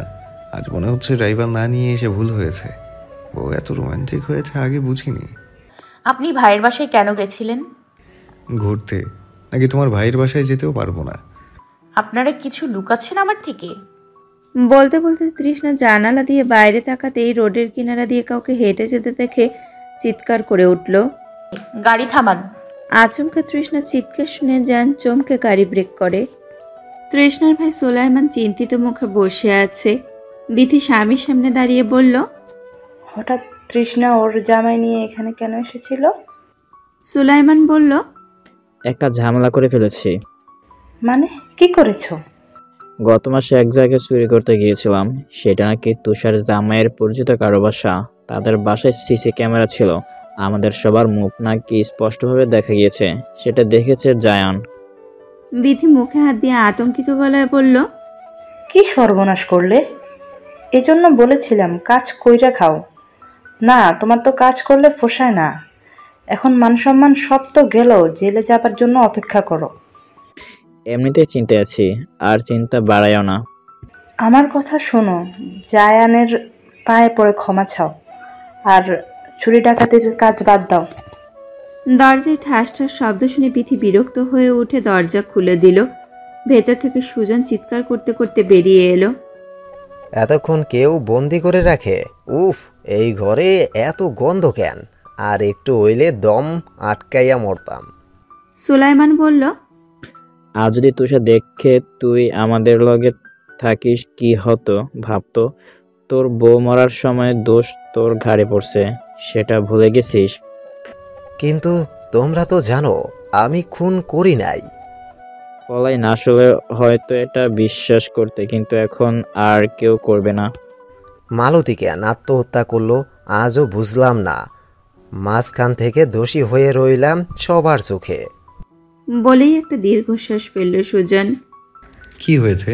আজ মনে হচ্ছে ড্রাইভার না নিয়ে এসে ভুল হয়েছে। ও এত রোমান্টিক হয়েছে আগে বুঝিনি। আপনি ভাইয়ের বাসায় কেন গেছিলেন? ঘুরতে। নাকি তোমার ভাইয়ের বাসায় যেতেও পারবো না? আপনারা কিছু লুকাচ্ছেন আমার থেকে? বলতে বলতে তৃষ্ণা জানালা দিয়ে বাইরে তাকাতেই রোডের কিনারা দিয়ে কাউকে হেঁটে যেতে দেখে চিৎকার করে উঠল। গাড়ি থামান। আচমকা তৃষ্ণা চিৎকার শুনে জান চমকে গাড়ি ব্রেক করে। তৃষ্ণার ভাই সোলাইমান চিন্তিত মুখে বসে আছে। বিথি স্বামীর সামনে দাঁড়িয়ে বলল, হঠাৎ তৃষ্ণা ওর জামাই নিয়ে এখানে কেন এসেছিল? সুলাইমান বলল, একটা ঝামেলা করে ফেলেছি। মানে কি করেছো? গত মাসে এক জায়গায় চুরি করতে গিয়েছিলাম, সেটা নাকি তুষার জামাইয়ের পরিচিত কারো বাসা। তাদের বাসায় সিসি ক্যামেরা ছিল, আমাদের সবার মুখ নাকি স্পষ্টভাবে দেখা গিয়েছে। সেটা দেখেছে জায়ান। বিথি মুখে হাত দিয়ে আতঙ্কিত গলায় বলল, কি সর্বনাশ করলে? এজন্য বলেছিলাম কাজ কইরা খাও। না, তোমার তো কাজ করলে পোষায় না। এখন মান সম্মান সব তো গেল, জেলে যাবার জন্য অপেক্ষা করো। এমনিতেই চিন্তায় আছি, আর চিন্তা বাড়াইও না। আমার কথা শোনো, জায়ানের পায়ে পড়ে ক্ষমা চাও, আর চুরি ডাকাতির কাজ বাদ দাও। দরজায় ঠাস ঠাস শব্দ শুনে বিথি বিরক্ত হয়ে উঠে দরজা খুলে দিল। ভেতর থেকে সুজন চিৎকার করতে করতে বেরিয়ে এলো। এতক্ষণ কেউ বন্দি করে রাখে? উফ, এই ঘরে এত গন্ধ কেন? আর একটু হইলে দম আটকাইয়া মরতাম। সুলাইমান বলল, আর যদি তুষার দেখে তুই আমাদের লগে থাকিস কি হতো ভাবতো। তোর বউ মরার সময় দোষ তোর ঘাড়ে পড়ছে, সেটা ভুলে গেছিস? কিন্তু তোমরা তো জানো আমি খুন করি নাই। পলাই না আসলে হয়তো এটা বিশ্বাস করতে, কিন্তু এখন আর কেউ করবে না। মালতী কেন আত্মহত্যা করলো আজও বুঝলাম না। মাঝখান থেকে দোষী হয়ে রইলাম সবার চোখে। বলেই একটা দীর্ঘশ্বাস ফেলল সুজন। কি হয়েছে?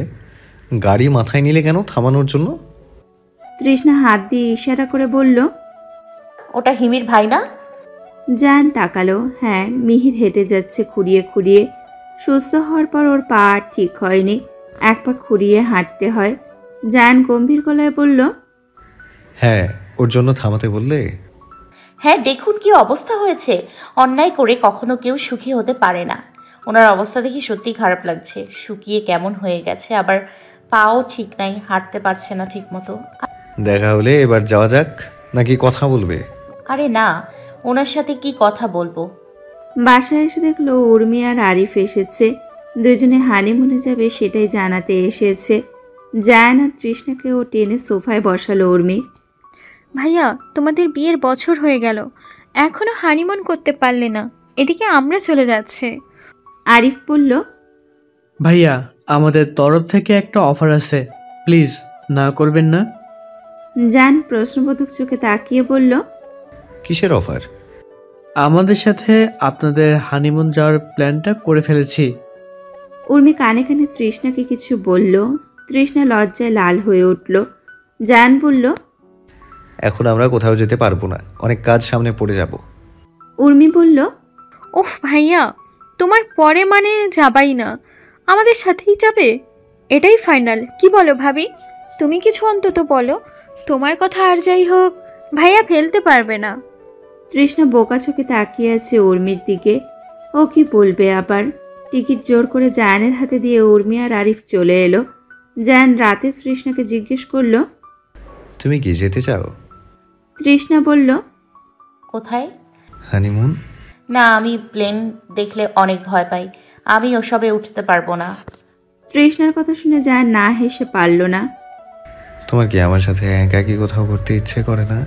গাড়ি মাথায় নিলে কেন থামানোর জন্য? তৃষ্ণা হাত দিয়ে ইশারা করে বলল, ওটা হিমির ভাই না? জান তাকালো। হ্যাঁ, মিহির হেঁটে যাচ্ছে খুঁড়িয়ে খুঁড়িয়ে। সুস্থ হওয়ার পর ওর পা আর ঠিক হয়নি, এক পা খুঁড়িয়ে হাঁটতে হয়। জান গম্ভীর গলায় বলল, হ্যাঁ, ওর জন্য থামাতে বললে? হ্যাঁ, দেখুন কি অবস্থা হয়েছে। অন্যায় করে কখনো কেউ সুখী হতে পারে না। ওনার অবস্থা দেখি সত্যি খারাপ লাগছে। শুকিয়ে কেমন হয়ে গেছে, আবার পাও ঠিক নাই, হাঁটতে পারছে না ঠিক মতো। দেখা হলে এবার যাওয়া যাক, নাকি কথা বলবে? আরে না, ওনার সাথে কি কথা বলবো। বাসায় এসে দেখলো উর্মি আর আরিফ এসেছে। দুজনে হানিমুনে যাবে সেটাই জানাতে এসেছে। জায়ান আর তৃষ্ণাকেও টেনে সোফায় বসালো উর্মি। ভাইয়া, তোমাদের বিয়ের বছর হয়ে গেল, এখনো হানিমুন করতে পারলে না, এদিকে আমরা চলে যাচ্ছে। আরিফ বলল, ভাইয়া, আমাদের তরফ থেকে একটা অফার আছে, প্লিজ না করবেন না? জান প্রশ্নবোধক চোখে তাকিয়ে বলল, কিসের অফার? আমাদের সাথে আপনাদের হানিমুন যাওয়ার প্ল্যানটা করে ফেলেছি। উর্মি কানে কানে তৃষ্ণাকে কিছু বলল। তৃষ্ণা লজ্জায় লাল হয়ে উঠল। জান বলল, এখন আমরা কোথাও যেতে পারবো না, অনেক কাজ সামনে পড়ে যাব। উর্মি বলল, ওফ ভাইয়া, তোমার পরে মানে যাবাই না, আমাদের সাথেই যাবে, এটাই ফাইনাল। কি বলো ভাবি? তুমি কিছু অন্তত বলো। তোমার কথা আর যাই হোক, ভাইয়া ফেলতে পারবে না। তৃষ্ণা বোকা চোখে তাকিয়ে আছে উর্মির দিকে। ও কি বলবে আবার? টিকিট জোর করে জায়ানের হাতে দিয়ে উর্মি আর আরিফ চলে এলো। জায়ান রাতে তৃষ্ণাকে জিজ্ঞেস করলো, তুমি কি যেতে চাও? তৃষ্ণা বলল, কোথায়? হানিমুন? না, আমি প্লেন দেখলে অনেক ভয় পাই, আমি ওসবে উঠতে পারবো না। তৃষ্ণার কথা শুনে জায়ান না হেসে পারল না। তোমার কি আমার সাথে একাকী কোথাও করতে ইচ্ছে করে না?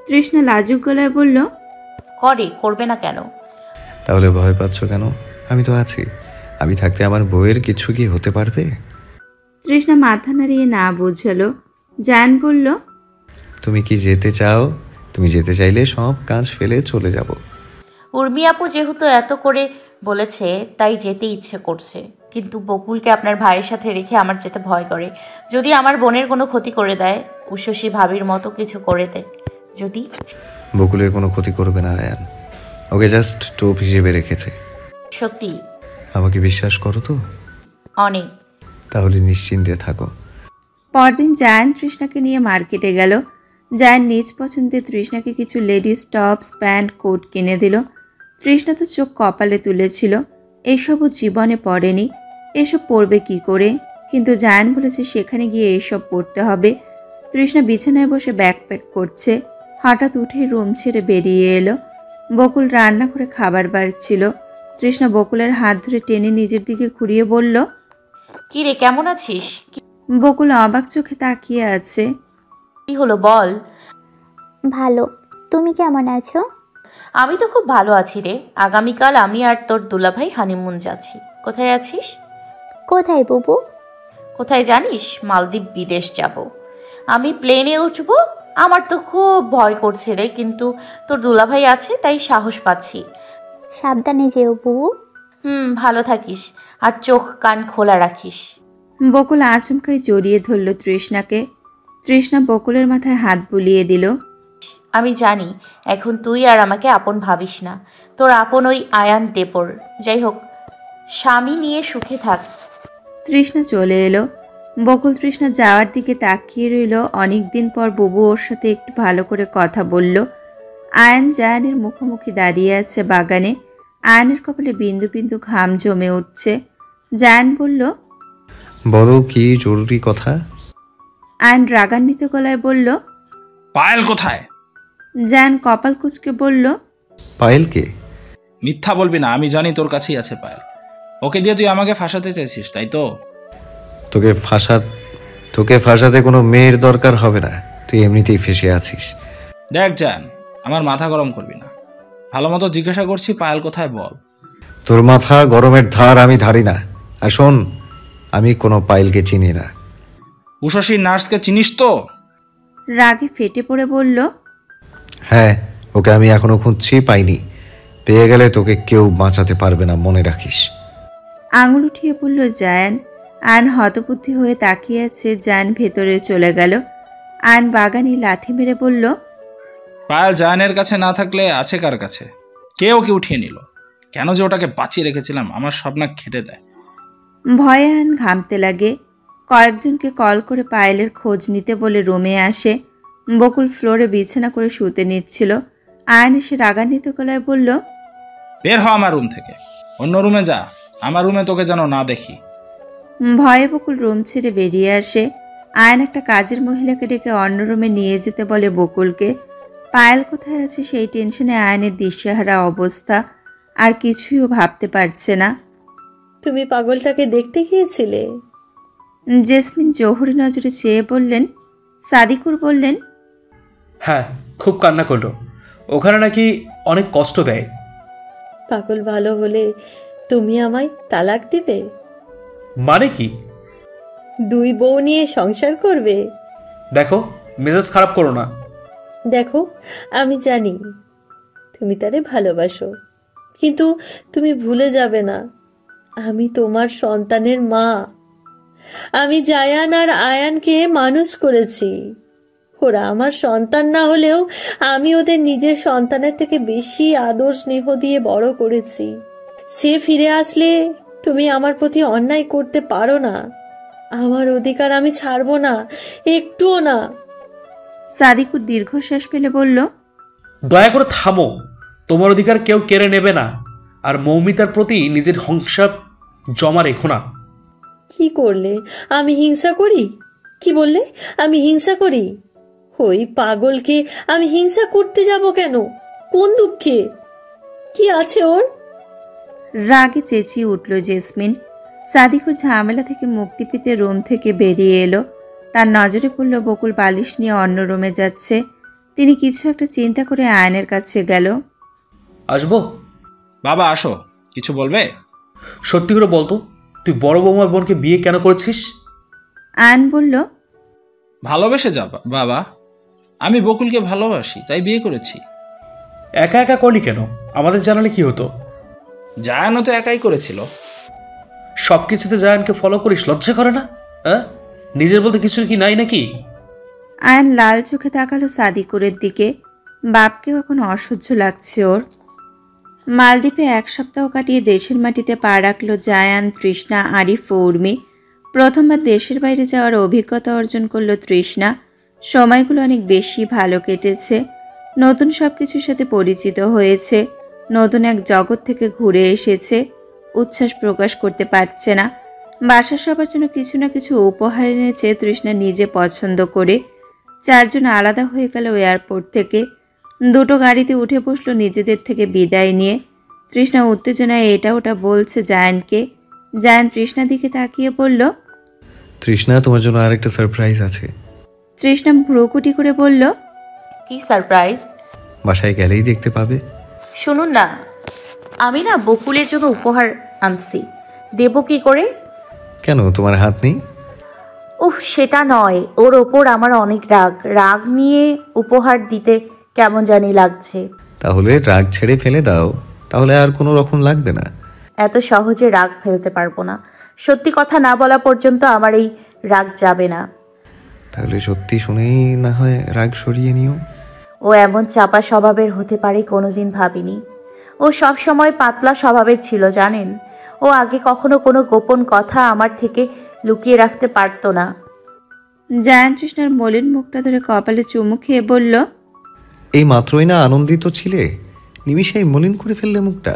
তৃষ্ণা লাজুক গলায় বলল, করবে না কেন? তাহলে ভয় পাচ্ছ কেন? আমি তো আছি। আমি থাকতে আমার বউয়ের কিছু কি হতে পারবে? তৃষ্ণা মাথা নাড়িয়ে না বুঝালো। জায়ান বলল, তুমি কি যেতে চাও? তুমি যেতে চাইলে সব কাজ ফেলে চলে যাব। উর্মি আপু যেহেতু এত করে বলেছে তাই যেতে ইচ্ছে করছে, কিন্তু বকুলকে আপনার ভাইয়ের সাথে রেখে আমার যেতে ভয় করে। যদি আমার বোনের কোনো ক্ষতি করে দেয়, উষসী ভাবির মতো কিছু করে দেয় যদি। বকুলের কোনো ক্ষতি করবে না আয়ান, ওকে জাস্ট টোপ হিসেবে রেখেছে। সত্যি? আমাকে বিশ্বাস করো তো? অনেক। তাহলে নিশ্চিন্তে থাকো। পরদিন জায়ান তৃষ্ণাকে নিয়ে মার্কেটে গেল। জায়ান নিজ পছন্দে তৃষ্ণাকে কিছু লেডিস টপস, প্যান্ট, কোট কিনে দিল। তৃষ্ণা তো চোখ কপালে তুলেছিল, এসবও জীবনে পড়েনি, এসব পড়বে কি করে। কিন্তু জায়ান বলেছে সেখানে গিয়ে এসব পড়তে হবে। তৃষ্ণা বিছানায় বসে ব্যাকপ্যাক করছে, হঠাৎ উঠে রুম ছেড়ে বেরিয়ে এলো। বকুল রান্না করে খাবার বাড়ছিল। তৃষ্ণা বকুলের হাত ধরে টেনে নিজের দিকে ঘুরিয়ে বলল, কি রে, কেমন আছিস? বকুল অবাক চোখে তাকিয়ে আছে। কি হলো বল। ভালো, তুমি কেমন আছো? আমি তো খুব ভালো আছি রে। আগামীকাল আমি আর তোর দুলাভাই হানিমুন যাচ্ছি। কোথায় আছিস? কোথায় বুবু? কোথায় জানিস? মালদ্বীপ, বিদেশ যাব। আমি প্লেনে উঠবো। আমার তো খুব ভয় করছে রে, কিন্তু তোর দুলাভাই আছে তাই সাহস পাচ্ছি। সাবধানে যেও বুবু। ভালো থাকিস, আর চোখ কান খোলা রাখিস। বকুল আচমকাই জড়িয়ে ধরল তৃষ্ণাকে। তৃষ্ণা বকুলের মাথায় হাত বুলিয়ে দিল। আমি জানি এখন তুই আর আমাকে আপন ভাবিস না, তোর আপন ওই আয়ান দেবর। যাই হোক, স্বামী নিয়ে সুখে থাক। তৃষ্ণা চলে এলো। বকুল তৃষ্ণা যাওয়ার দিকে তাকিয়ে রইল। অনেকদিন পর বুবু ওর সাথে একটু ভালো করে কথা বলল। আয়ান জায়ানের মুখোমুখি দাঁড়িয়ে আছে বাগানে। আয়ানের কপালে বিন্দু বিন্দু ঘাম জমে উঠছে। জায়ান বলল, বলো কি জরুরি কথা? আয়ান রাগান্বিত গলায় বলল, পায়েল কোথায়? জায়ান কপাল কুঁচকে বলল, পায়েলকে? মিথ্যা বলবি না, আমি জানি তোর কাছেই আছে পায়েল। ওকে দিয়ে তুই আমাকে ফাঁসাতে চাইছিস, তাই তো? তোকে ফাঁসাতে কোনো মেয়ের দরকার হবে না, তুই এমনিতেই ফেসে আছিস। দেখ জান, আমার মাথা গরম করবি না। ভালো মতো জিজ্ঞাসা করছি, পায়েল কোথায় বল। তোর মাথা গরমের ধার আমি ধারি না। আর শোন, আমি কোনো পায়েলকে চিনি না। উষসী নার্সকে চিনিস তো? রাগে ফেটে পড়ে বলল, হ্যাঁ, ওকে আমি এখনো খুঁজছি, পাইনি। পেয়ে গেলে তোকে কেউ বাঁচাতে পারবে না, মনে রাখিস। আঙুল উঠিয়ে বলল জায়ান। আয়ন হতবুদ্ধি হয়ে তাকিয়ে আছে। জায়ান ভেতরে চলে গেল। আয়ন বাগানে লাথি মেরে বলল, পায়েল জায়ানের কাছে না থাকলে আছে কার কাছে? কে ওকে উঠিয়ে নিল? কেন যে ওটাকে বাঁচিয়ে রেখেছিলাম, আমার স্বপ্ন খেটে দেয়। ভয়ে আয়ন ঘামতে লাগে। কয়েকজনকে কল করে পায়েলের খোঁজ নিতে বলে রুমে আসে। বকুল ফ্লোরে বিছানা করে শুতে নিচ্ছিল। আয়ন এসে রাগান্বিত গলায় বলল, বের হ আমার রুম থেকে, অন্য রুমে যা, আমার রুমে তোকে যেন না দেখি। ভয়ে বকুল রুম ছেড়ে বেরিয়ে আসে। আয়ন একটা কাজের মহিলাকে ডেকে অন্য রুমে নিয়ে যেতে বলে বকুলকে। পায়েল কোথায় আছে সেই টেনশনে আয়নের দিশেহারা অবস্থা, আর কিছুইও ভাবতে পারছে না। তুমি পাগলটাকে দেখতে গিয়েছিলে? জেসমিন জহুরি নজরে চেয়ে বললেন। সাদিকুর বললেন, হ্যাঁ, খুব কান্না করলো। ওখানে নাকি অনেক কষ্ট দেয়। পাগল ভালো হলে তুমি আমায় তালাক দিবে? মানে কি? 2 বউ নিয়ে সংসার করবে? দেখো, মেজাজ খারাপ করো না। দেখো, আমি জানি তুমি তারে ভালোবাসো, কিন্তু তুমি ভুলে যাবে না আমি তোমার সন্তানের মা। আমি জায়ান আর আয়ানকে মানুষ করেছি। ওরা আমার সন্তান না হলেও আমি ওদের নিজের সন্তানের থেকে বেশি আদর স্নেহ দিয়ে বড় করেছি। সে ফিরে আসলে তুমি আমার প্রতি অন্যায় করতে পারো না। আমার অধিকার আমি ছাড়বো না, একটুও না। সাদিকুর দীর্ঘশ্বাস ফেলে বলল, দয়া করে থামো, তোমার অধিকার কেউ কেড়ে নেবে না। আর মৌমিতার প্রতি নিজের হিংসা জমা রেখো না। কি করলে? আমি হিংসা করি? কি বললে? আমি হিংসা করি? ওই পাগলকে আমি হিংসা করতে যাব কেন? কোন দুঃখে? কি আছে ওর? রাগে চেঁচিয়ে উঠল জেসমিন। সাদিকুর ঝামেলা থেকে মুক্তি পেতে রুম থেকে বেরিয়ে এলো। তার নজরে পড়ল বকুল বালিশ নিয়ে অন্য রুমে যাচ্ছে। তিনি কিছু একটা চিন্তা করে আয়নের কাছে গেল। আসবো? বাবা আসো, কিছু বলবে? সত্যি করে বলতো, তুই বড় বৌমার বোনকে বিয়ে কেন করেছিস? আয়ন বলল, ভালোবেসে যা বাবা, আমি বকুলকে ভালোবাসি তাই বিয়ে করেছি। একা একা করলি কেন? আমাদের জানালে কি হতো? জায়ানও তো একাই করেছিল। সবকিছুতে জায়ানকে ফলো করিস, লজ্জা করে না? হ্যাঁ, নিজের বলতে কিছু কি নাই নাকি? আয়ন লাল চোখে তাকালো সাদিকুরের দিকে। বাপকেও এখন অসহ্য লাগছে ওর। মালদ্বীপে 1 সপ্তাহ কাটিয়ে দেশের মাটিতে পা রাখল জায়ান, তৃষ্ণা, আরিফ ও উর্মি। প্রথমবার দেশের বাইরে যাওয়ার অভিজ্ঞতা অর্জন করল তৃষ্ণা। সময়গুলো অনেক বেশি ভালো কেটেছে। নতুন সব কিছুর সাথে পরিচিত হয়েছে। নতুন এক জগৎ থেকে ঘুরে এসেছে। উচ্ছ্বাস প্রকাশ করতে পারছে না। বাসার সবার জন্য কিছু না কিছু উপহার এনেছে তৃষ্ণা নিজে পছন্দ করে। 4 জন আলাদা হয়ে গেল এয়ারপোর্ট থেকে। 2টো গাড়িতে উঠে বসলো নিজেদের থেকে বিদায় নিয়ে। তৃষ্ণা উত্তেজনায় এটা ওটা বলছে জায়ানকে। জায়ান তৃষ্ণার দিকে তাকিয়ে বলল, তৃষ্ণা, তোমার জন্য আরেকটা সারপ্রাইজ আছে। তৃষ্ণা ভ্রুকুটি করে বলল, কি সারপ্রাইজ? বাসায় গেলেই দেখতে পাবে। শুনুন না, আমি না বকুলের জন্য উপহার আনছি, দেব কি করে? কেন, তোমার হাত নেই? উফ, সেটা নয়, ওর ওপর আমার অনেক রাগ নিয়ে উপহার দিতে কেমন জানি লাগছে। তাহলে রাগ ছেড়ে ফেলে দাও, তাহলে আর কোনো রকম লাগবে না। এত সহজে রাগ ফেলতে পারবো না। সত্যি কথা না বলা পর্যন্ত আমার এই রাগ যাবে না। তাহলে সত্যি শুনেই না হয় রাগ সরিয়ে নিও। ও এমন চাপা স্বভাবের হতে পারে কোনোদিন ভাবিনি। ও সব সময় পাতলা স্বভাবের ছিল জানেন। ও আগে কখনো কোনো গোপন কথা আমার থেকে লুকিয়ে রাখতে পারতো না। জায়ান তৃষ্ণার মলিন মুখটা ধরে কপালে চুমু খেয়ে বলল, এই মাত্রই না আনন্দিত ছিলে, নিমিষেই মলিন করে ফেললে মুখটা।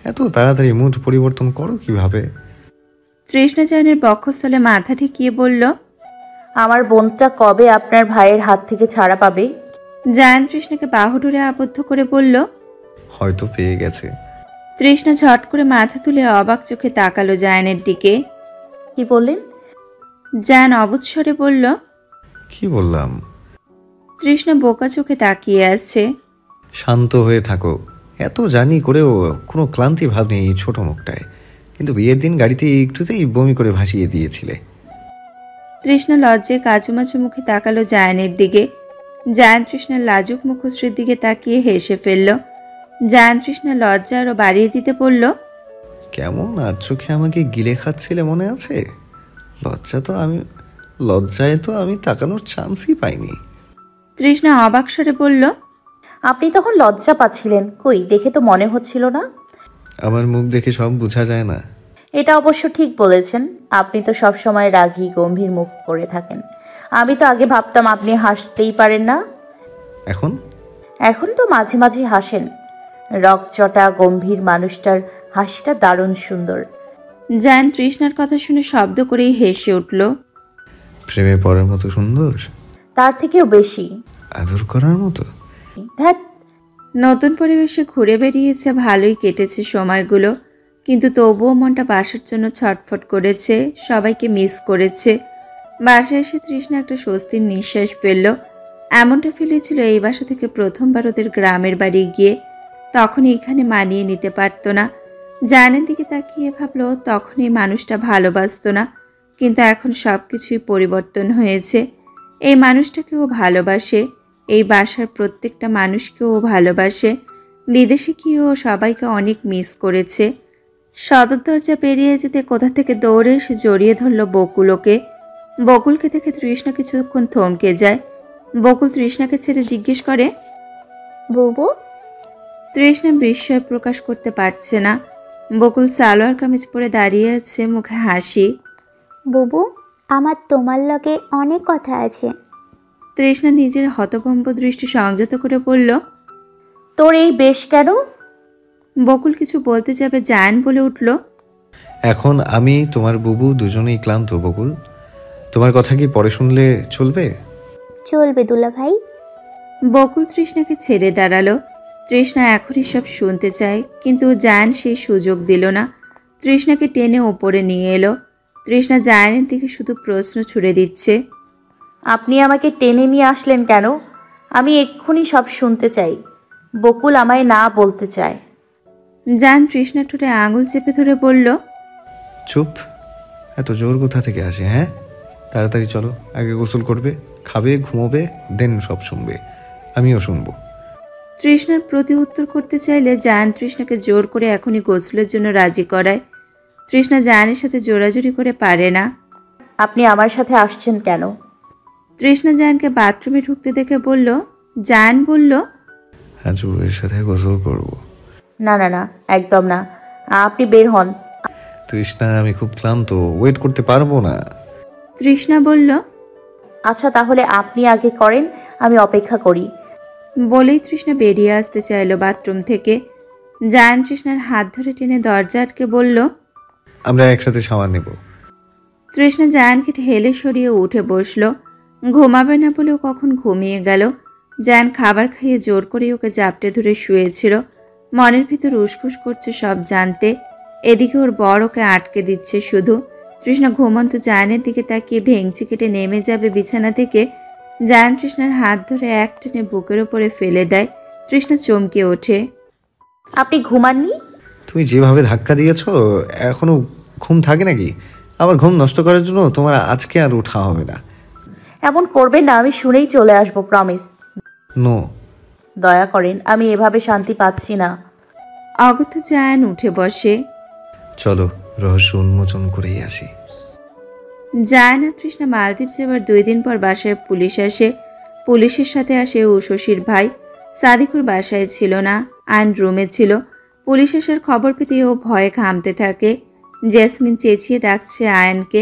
এত তাড়াতাড়ি মুড পরিবর্তন করো কিভাবে? তৃষ্ণা জায়ানের বক্ষস্থলে মাথা ঠেকিয়ে বলল, আমার বোনটা কবে আপনার ভাইয়ের হাত থেকে ছাড়া পাবে? জায়ান তৃষ্ণাকে বাহুডোরে আবদ্ধ করে বলল, হয়তো পেয়ে গেছে। তৃষ্ণা ঝট করে মাথা তুলে অবাক চোখে তাকালো জায়ানের দিকে। কি বললেন? জায়ান অবুঝ স্বরে বলল, কি বললাম? তৃষ্ণা বোকা চোখে তাকিয়ে আছে। শান্ত হয়ে থাকো। এত জার্নি করেও কোনো ক্লান্তি ভাব নেই এই ছোট মুখটায়, কিন্তু বিয়ের দিন গাড়িতে একটুতেই বমি করে ভাসিয়ে দিয়েছিলে। তৃষ্ণা লজ্জায় কাচুমাচু মুখে তাকালো জায়ানের দিকে। জায়ান তৃষ্ণার লাজুক মুখশ্রীর দিকে তাকিয়ে হেসে ফেলল। জায়ান তৃষ্ণা লজ্জা আরো বাড়িয়ে দিতে বলল, কেমন আর চোখে আমাকে গিলে খাচ্ছিলে মনে আছে? লজ্জায় তো আমি তাকানোর চান্সই পাইনি। তৃষ্ণা অবাক স্বরে বলল, আপনি তখন লজ্জা পাচ্ছিলেন? কই, দেখে তো মনে হচ্ছিল না। আমার মুখ দেখে সব বোঝা যায় না। এটা অবশ্য ঠিক বলেছেন। আপনি তো সব সময় রাগী গম্ভীর মুখ করে থাকেন। আমি তো আগে ভাবতাম আপনি হাসতেই পারেন না। এখন তো মাঝে মাঝে হাসেন। রকচটা গম্ভীর মানুষটার হাসিটা দারুণ সুন্দর। জায়ান তৃষ্ণার কথা শুনে শব্দ করেই হেসে উঠল। প্রেমে পড়ার মতো সুন্দর? তার থেকেও বেশি। আদর করার মতো? নতুন পরিবেশে ঘুরে বেরিয়েছে, ভালোই কেটেছে সময়গুলো, কিন্তু তবুও মনটা বাসার জন্য ছটফট করেছে, সবাইকে মিস করেছে। বাসায় এসে তৃষ্ণা একটা স্বস্তির নিঃশ্বাস ফেলল। এমনটা ফেলেছিল এই বাসা থেকে প্রথমবার ওদের গ্রামের বাড়ি গিয়ে। তখন এখানে মানিয়ে নিতে পারতো না। জায়ানের দিকে তাকিয়ে ভাবলো তখন এই মানুষটা ভালোবাসতো না, কিন্তু এখন সব কিছুই পরিবর্তন হয়েছে। এই মানুষটাকে ও ভালোবাসে, এই বাসার প্রত্যেকটা মানুষকে ও ভালোবাসে। বিদেশে গিয়ে ও সবাইকে অনেক মিস করেছে। সদর দরজা পেরিয়ে যেতে কোথা থেকে দৌড়ে এসে জড়িয়ে ধরলো বকুলকে। বকুলকে দেখে তৃষ্ণা কিছুক্ষণ থমকে যায়। বকুল তৃষ্ণাকে ছেড়ে জিজ্ঞেস করে, বুবু? তৃষ্ণা বিস্ময় প্রকাশ করতে পারছে না। বকুল সালোয়ার কামিজ পরে দাঁড়িয়ে আছে, মুখে হাসি। বুবু, আমার তোমার লগে অনেক কথা আছে। তৃষ্ণা নিজের হতভম্ব দৃষ্টি সংযত করে বলল, তোর এই বেশ কেন? বকুল কিছু বলতে যাবে জায়ান বলে উঠল, এখন আমি তোমার বুবু দুজনেই ক্লান্ত বকুল। তোমার কথা কি পরে শুনলে চলবে? চলবে দুলাভাই। বকুল তৃষ্ণাকে ছেড়ে দাঁড়ালো। তৃষ্ণা এখনই সব শুনতে চায়, কিন্তু জায়ান সেই সুযোগ দিল না। তৃষ্ণাকে টেনে ওপরে নিয়ে এলো। তৃষ্ণা জায়ানের দিকে শুধু প্রশ্ন ছুড়ে দিচ্ছে, আপনি আমাকে টেনে নিয়ে আসলেন কেন? আমি এক্ষুনি সব শুনতে চাই। বকুল আমায় না বলতে চায়। জায়ান তৃষ্ণার ঠোঁটে আঙুল চেপে ধরে বলল, চুপ, এত জোর কোথা থেকে আসে? হ্যাঁ, তাড়াতাড়ি চলো, আগে গোসল করবে, খাবে, ঘুমোবে, দেন সব শুনবে, আমিও শুনবো। তৃষ্ণার প্রতি উত্তর করতে চাইলে জায়ান তৃষ্ণাকে জোর করে এখনই গোসলের জন্য রাজি করায়। তৃষ্ণা জায়ানের সাথে জোরাজুরি করে পারে না। আপনি আমার সাথে আসছেন কেন? তৃষ্ণা জায়ানকে বাথরুমে ঢুকতে দেখে বলল। জায়ান বলল, আজ এর সাথে গোসল করব। না না না, একদম না, আপনি বের হন। তৃষ্ণা, আমি খুব ক্লান্ত, ওয়েট করতে পারবো না। তৃষ্ণা বলল, আচ্ছা তাহলে আপনি আগে করেন, আমি অপেক্ষা করি। বলেই তৃষ্ণা বেরিয়ে আসতে চাইলো বাথরুম থেকে। জায়ান তৃষ্ণার হাত ধরে টেনে দরজা আটকে বলল, আমরা একসাথে শাওয়ার নেব। তৃষ্ণা জায়ানকে ঠেলে সরিয়ে উঠে বসলো। ঘুমাবে না বলেও কখন ঘুমিয়ে গেল। জায়ান খাবার খাইয়ে জোর করে ওকে জাপটে ধরে শুয়েছিল। মনের ভিতর উসফুস করছে সব জানতে। এদিকে ওর বর ওকে আটকে দিচ্ছে শুধু। তৃষ্ণা ঘুমন্ত জায়ানের দিকে তাকিয়ে ভেঙচি কেটে নেমে যাবে বিছানা থেকে। জায়ান তৃষ্ণার হাত ধরে এক টেনে বুকের ওপরে ফেলে দেয়। তৃষ্ণা চমকে ওঠে। আপনি ঘুমাননি? তুমি যেভাবে ধাক্কা দিয়েছো, এখনো ঘুম থাকে নাকি? আমার ঘুম নষ্ট করার জন্য তোমার আজকে আর ওঠা হবে না। এমন করবেন না, আমি শুনেই চলে আসবো, প্রমিস। নো। দয়া করেন, আমি এভাবে শান্তি পাচ্ছি না। অগত্যা জায়ান উঠে বসে। চলো রহস্য উন্মোচন করেই আসি। জায়ান আর তৃষ্ণা মালদ্বীপ যাবার 2 দিন পর বাসায় পুলিশ আসে। পুলিশের সাথে আসে উশসীর ভাই। সাদিকুর বাসায় ছিল না, আয়ন রুমে ছিল। পুলিশ আসার খবর পেতে ও ভয়ে ঘামতে থাকে। জেসমিন চেঁচিয়ে ডাকছে আয়নকে,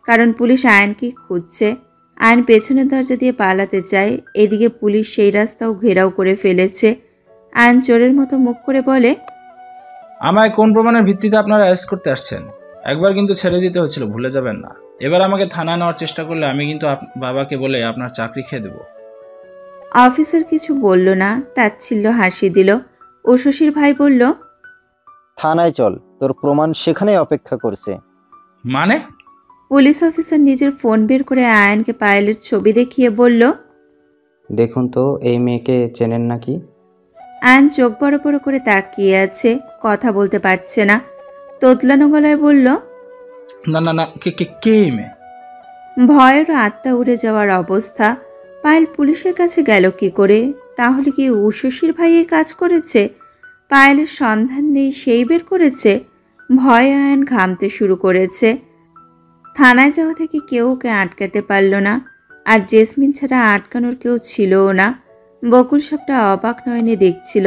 কারণ পুলিশ আয়নকে খুঁজছে। আয়ন পেছনের দরজা দিয়ে পালাতে চায়। এদিকে পুলিশ সেই রাস্তাও ঘেরাও করে ফেলেছে। আয়ন চোরের মতো মুখ করে বলে, আমায় কোন প্রমাণের ভিত্তিতে আপনারা অ্যারেস্ট করতে আসছেন? একবার কিন্তু ছেড়ে দিতে হয়েছিল, ভুলে যাবেন না। এবার আমাকে থানায় নেওয়ার চেষ্টা করলে আমি কিন্তু বাবাকে বলে আপনার চাকরি খেয়ে দেব। অফিসার কিছু বলল না, তাচ্ছিল্য হাসি দিল। উশসীর ভাই বলল, থানায় চল, তোর প্রমাণ সেখানেই অপেক্ষা করছে। মানে? পুলিশ অফিসার নিজের ফোন বের করে আয়নকে পায়েলের ছবি দেখিয়ে বলল, দেখুন তো এই মেয়েকে চেনেন নাকি? আয়ন চোখ বড় বড় করে তাকিয়ে আছে, কথা বলতে পারছে না। তোতলানো গলায় বলল, না না না, কে কে কে মেয়ে? ভয়ের আত্মা উড়ে যাওয়ার অবস্থা। পায়েল পুলিশের কাছে গেল কি করে? তাহলে কি উশসীর ভাই এই কাজ করেছে? পায়েলের সন্ধান নেই, সেই বের করেছে। ভয়ে আয়ন ঘামতে শুরু করেছে। থানায় যাওয়া থেকে কেউ ওকে আটকাতে পারল না, আর জেসমিন ছাড়া আটকানোর কেউ ছিলও না। বকুল সবটা অবাক নয়নে দেখছিল।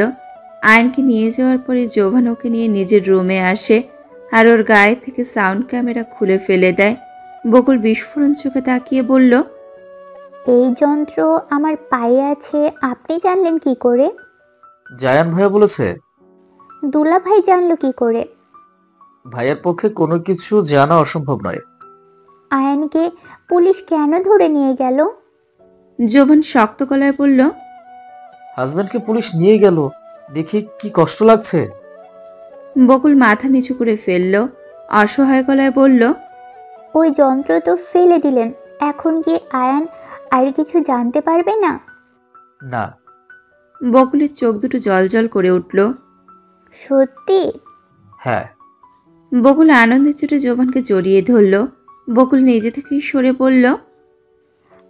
আয়নকে নিয়ে যাওয়ার পরে জোভান ওকে নিয়ে নিজের রুমে আসে, আর ওর গায়ে থেকে সাউন্ড ক্যামেরা খুলে ফেলে দেয়। বকুল বিস্ফোরণ চোখে তাকিয়ে বলল, এই যন্ত্র আমার পায়ে আছে আপনি জানলেন কি করে? জায়ান ভাইয়া বলেছে। দুলাভাই জানলো কি করে? ভাইয়ার পক্ষে কোনো কিছু জানা অসম্ভব নয়। আয়ানকে পুলিশ কেন ধরে নিয়ে গেল? জোভান শক্ত গলায় বলল, হাজবেন্ডকে পুলিশ নিয়ে গেল, দেখি কি কষ্ট লাগছে। বকুল মাথা নিচু করে ফেলল, অসহায় গলায় বলল, ওই যন্ত্র তো ফেলে দিলেন, এখন কি আয়ান আর কিছু জানতে পারবে না? না। বকুলের চোখ দুটো জলজল করে উঠল। সত্যি? হ্যাঁ। বকুল আনন্দের চোটে জোভানকে জড়িয়ে ধরল। বকুল নিজে থেকেই সরে বলল,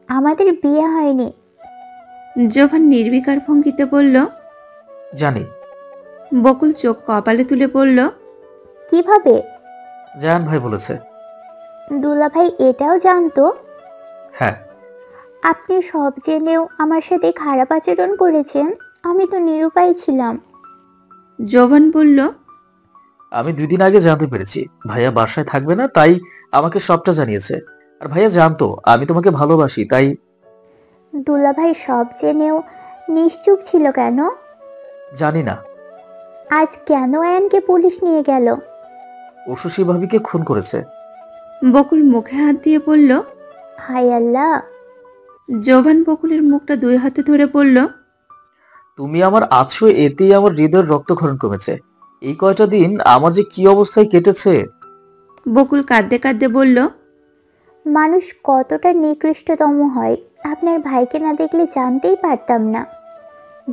আমাদের বিয়ে হয়নি। জোভান নির্বিকার ভঙ্গিতে বলল, জানি। বকুল চোখ কপালে তুলে বলল, কিভাবে? জায়ান ভাই বলেছে। দুলাভাই এটাও জানতো? হ্যাঁ। আপনি সব জেনেও আমার সাথে খারাপ আচরণ করেছেন, আমি তো নিরুপায় ছিলাম। জোভান বলল, আমি 2 দিন আগে জানতে পেরেছি ভাইয়া বাসায় থাকবে না, তাই আমাকে সবটা জানিয়েছে। আর ভাইয়া জানতো আমি তোমাকে ভালোবাসি, তাই। দুলাভাই সব জেনেও নিশ্চুপ ছিল কেন? জানি না। আজ কেন আয়ানকে পুলিশ নিয়ে গেল? উষসী ভাবিকে খুন করেছে। বকুল মুখে হাত দিয়ে বলল। হায় আল্লাহ! জোভান বকুলের মুখটা দুই হাতে ধরে বলল, তুমি আমার আছো, এতেই আমার হৃদয়ের রক্তক্ষরণ কমেছে। এই কয়টা দিন আমার যে কি অবস্থায় কেটেছে। বকুল কাঁদতে কাঁদতে বলল, মানুষ কতটা নিকৃষ্টতম হয় আপনার ভাইকে না দেখলে জানতেই পারতাম না।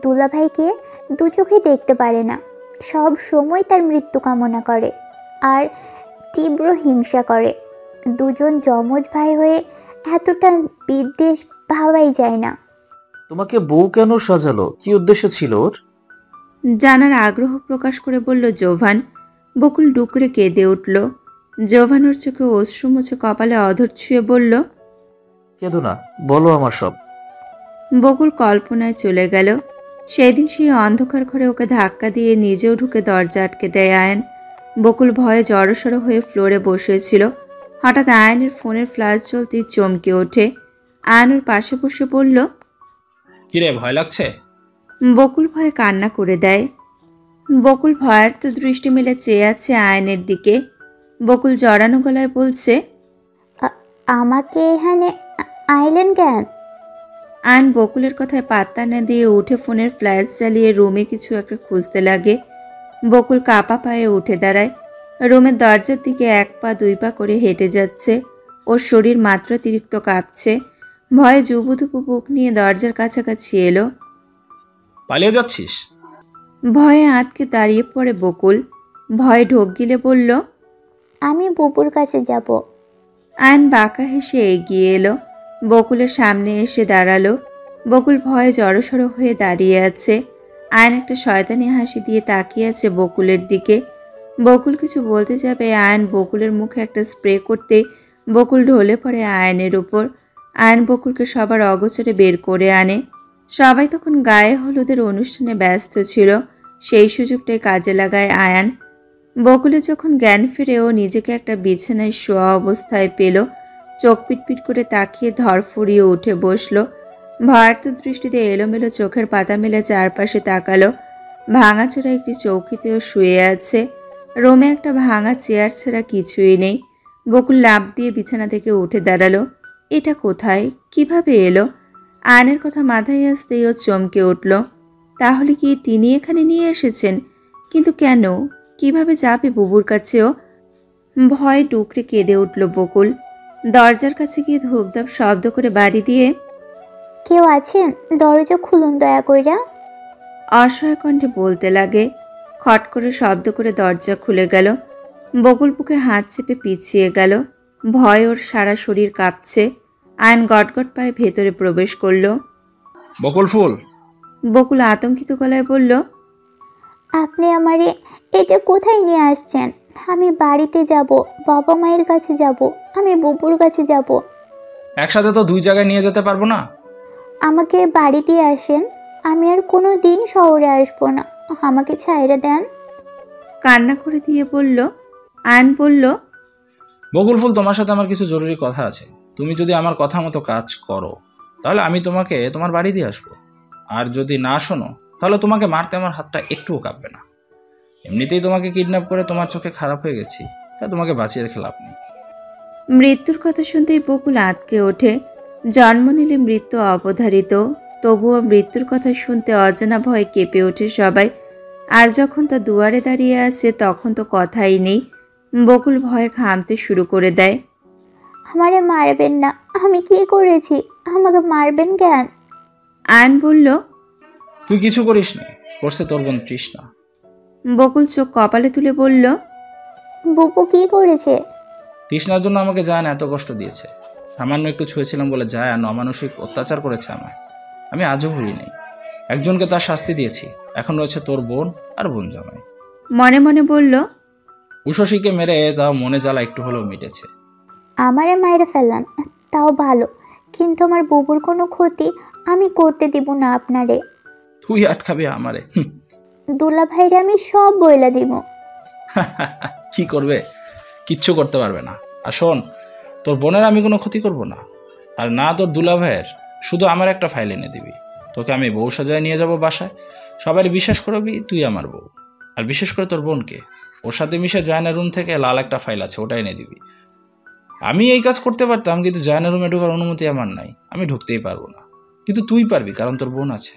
দুলাভাইকে দু চোখে দেখতে পারে না, সব সময় তার মৃত্যু কামনা করে আর তীব্র হিংসা করে। দুজন যমজ ভাই হয়ে এতটা বিদ্বেষ ভাবাই যায় না। তোমাকে বউ কেন সাজালো? কি উদ্দেশ্য ছিল ওর? জানার আগ্রহ প্রকাশ করে বলল জোভান। বকুল ডুকরে কেঁদে উঠল। জোভানোর চোখে অশ্রু মুছে কপালে অধর ছুঁয়ে বলল, কেঁদো না, বলো আমার সব। বকুল কল্পনায় চলে গেল। সেদিন সেই অন্ধকার ঘরে ওকে ধাক্কা দিয়ে নিজেও ঢুকে দরজা আটকে দেয় আয়ন। বকুল ভয়ে জড়সড় হয়ে ফ্লোরে বসেছিল। হঠাৎ আয়নের ফোনের ফ্ল্যাশ জ্বলতেই চমকে ওঠে। আয়ন ওর পাশে বসে বলল, কিরে, ভয় লাগছে? বকুল ভয়ে কান্না করে দেয়। বকুল ভয়ার্ত দৃষ্টি মেলে চেয়ে আছে আয়নের দিকে। বকুল জড়ানো গলায় বলছে, আমাকে এখানে আইলেন কেন? আয়ন বকুলের কথায় পাত্তা না দিয়ে উঠে ফোনের ফ্ল্যাশ জ্বালিয়ে রুমে কিছু একটা খুঁজতে লাগে। বকুল কাপা পায়ে উঠে দাঁড়ায়। রুমের দরজার দিকে এক পা দুই পা করে হেঁটে যাচ্ছে। ওর শরীর মাত্রাতিরিক্ত কাঁপছে। ভয়ে জুবুধুবু বুক নিয়ে দরজার কাছাকাছি এলো। পালিয়ে যাচ্ছিস? ভয়ে আঁতকে দাঁড়িয়ে পড়ে বকুল। ভয়ে ঢোক গিলে বলল, আমি বুবুর কাছে যাব। আয়ন বাঁকা হেসে এগিয়ে এলো। বকুলের সামনে এসে দাঁড়ালো। বকুল ভয়ে জড়সড় হয়ে দাঁড়িয়ে আছে। আয়ন একটা শয়তানি হাসি দিয়ে তাকিয়ে আছে বকুলের দিকে। বকুল কিছু বলতে যাবে, আয়ন বকুলের মুখে একটা স্প্রে করতে বকুল ঢলে পড়ে আয়নের উপর। আয়ন বকুলকে সবার অগোচরে বের করে আনে। সবাই তখন গায়ে হলুদের অনুষ্ঠানে ব্যস্ত ছিল। সেই সুযোগটাই কাজে লাগায় আয়ান। বকুলে যখন জ্ঞান ফিরে ও নিজেকে একটা বিছানায় শোয়া অবস্থায় পেল, চোখ পিটপিট করে তাকিয়ে ধরফড়িয়ে উঠে বসলো। ভয়ার্ত দৃষ্টিতে এলোমেলো চোখের পাতা মেলে চারপাশে তাকালো। ভাঙাচোরা একটি চৌকিতেও শুয়ে আছে। রুমে একটা ভাঙা চেয়ার ছাড়া কিছুই নেই। বকুল লাফ দিয়ে বিছানা থেকে উঠে দাঁড়ালো। এটা কোথায়, কিভাবে এলো? আয়নের কথা মাথায় আসতেই ও চমকে উঠল। তাহলে কি তিনি এখানে নিয়ে এসেছেন? কিন্তু কেন, কিভাবে যাবে বুবুর কাছেও? ভয় ডুকরে কেঁদে উঠল বকুল। দরজার কাছে গিয়ে ধূপধাপ শব্দ করে বাড়ি দিয়ে, কেউ আছেন? দরজা খুলুন দয়া কইরা। অসহায় কণ্ঠে বলতে লাগে। খট করে শব্দ করে দরজা খুলে গেল। বকুল বুকে হাত চেপে পিছিয়ে গেল। ভয় ওর সারা শরীর কাঁপছে। আয়ন গটগট পায়ে ভেতরে প্রবেশ করলো। বকুল ফুল। বকুল আতঙ্কিত গলায় বলল, আপনি আমারে এটা কোথায় নিয়ে আসছেন? আমি বাড়িতে যাব, বাবা মায়ের কাছে যাব, আমি বুবুর কাছে যাব। একসাথে তো দুই জায়গায় নিয়ে যেতে পারবো না। আমাকে বাড়িতে আসেন, আমি আর কোনো দিন শহরে আসবো না, আমাকে ছাইড়ে দেন। কান্না করে দিয়ে বলল। আয়ন বলল, বকুল ফুল, তোমার সাথে আমার কিছু জরুরি কথা আছে। তুমি যদি আমার কথা মতো কাজ করো তাহলে আমি তোমাকে তোমার বাড়ি দিয়ে আসবো, আর যদি না শোনো তাহলে তোমাকে মারতে আমার হাতটা একটুও কাঁপবে না। এমনিতেই তোমাকে কিডন্যাপ করে তোমার চোখে খারাপ হয়ে গেছি, তা তোমাকে বাঁচিয়ে রেখে লাভ নেই। মৃত্যুর কথা শুনতেই বকুল আঁতকে ওঠে। জন্ম নিলে মৃত্যু অবধারিত, তবুও মৃত্যুর কথা শুনতে অজানা ভয়ে কেঁপে ওঠে সবাই। আর যখন তা দুয়ারে দাঁড়িয়ে আছে তখন তো কথাই নেই। বকুল ভয়ে ঘামতে শুরু করে দেয়। আমারে মারবেন না, আমি কি করেছি? আমাকে মারবেন কেন? আয়ন বলল, তুই কিছু করিস না, করছে তোর বোন তৃষ্ণা। বকুল চোখ কপালে তুলে বলল, বুবু কি করেছে? তৃষ্ণার জন্য আমাকে জায়ান এত কষ্ট দিয়েছে। সামান্য একটু ছুঁয়েছিলাম বলে জায়ান অমানসিক অত্যাচার করেছে আমায়। আমি আজও ভুলি নেই। একজনকে তার শাস্তি দিয়েছি, এখন রয়েছে তোর বোন আর বোন জামাই। মনে মনে বলল, উষসীকে মেরে তাও মনে জ্বালা একটু হলেও মিটেছে। আমারে মাইরে ফেললাম তাও ভালো, কিন্তু আমার বুবুর কোনো ক্ষতি আমি করতে দিব না আপনারে। তুই আটকাবি আমারে? দুলা ভাইরে আমি সব বইলা দিব। কি করবে? কিচ্ছু করতে পারবে না। আর শোন, তোর বোনের আমি কোনো ক্ষতি করব না, আর না তোর দুলা ভাইয়ের। শুধু আমার একটা ফাইল এনে দিবি, তোকে আমি বউ সাজায় নিয়ে যাব বাসায়। সবাই বিশ্বাস করবি তুই আমার বউ, আর বিশেষ করে তোর বোনকে। ওর সাথে মিশে জায়নার রুম থেকে লাল একটা ফাইল আছে, ওটা এনে দিবি। আমি এই কাজ করতে পারতাম, কিন্তু জায়নার রুমে ঢোকার অনুমতি আমার নাই, আমি ঢুকতেই পারবো না। কিন্তু তুই পারবি, কারণ তোর বোন আছে।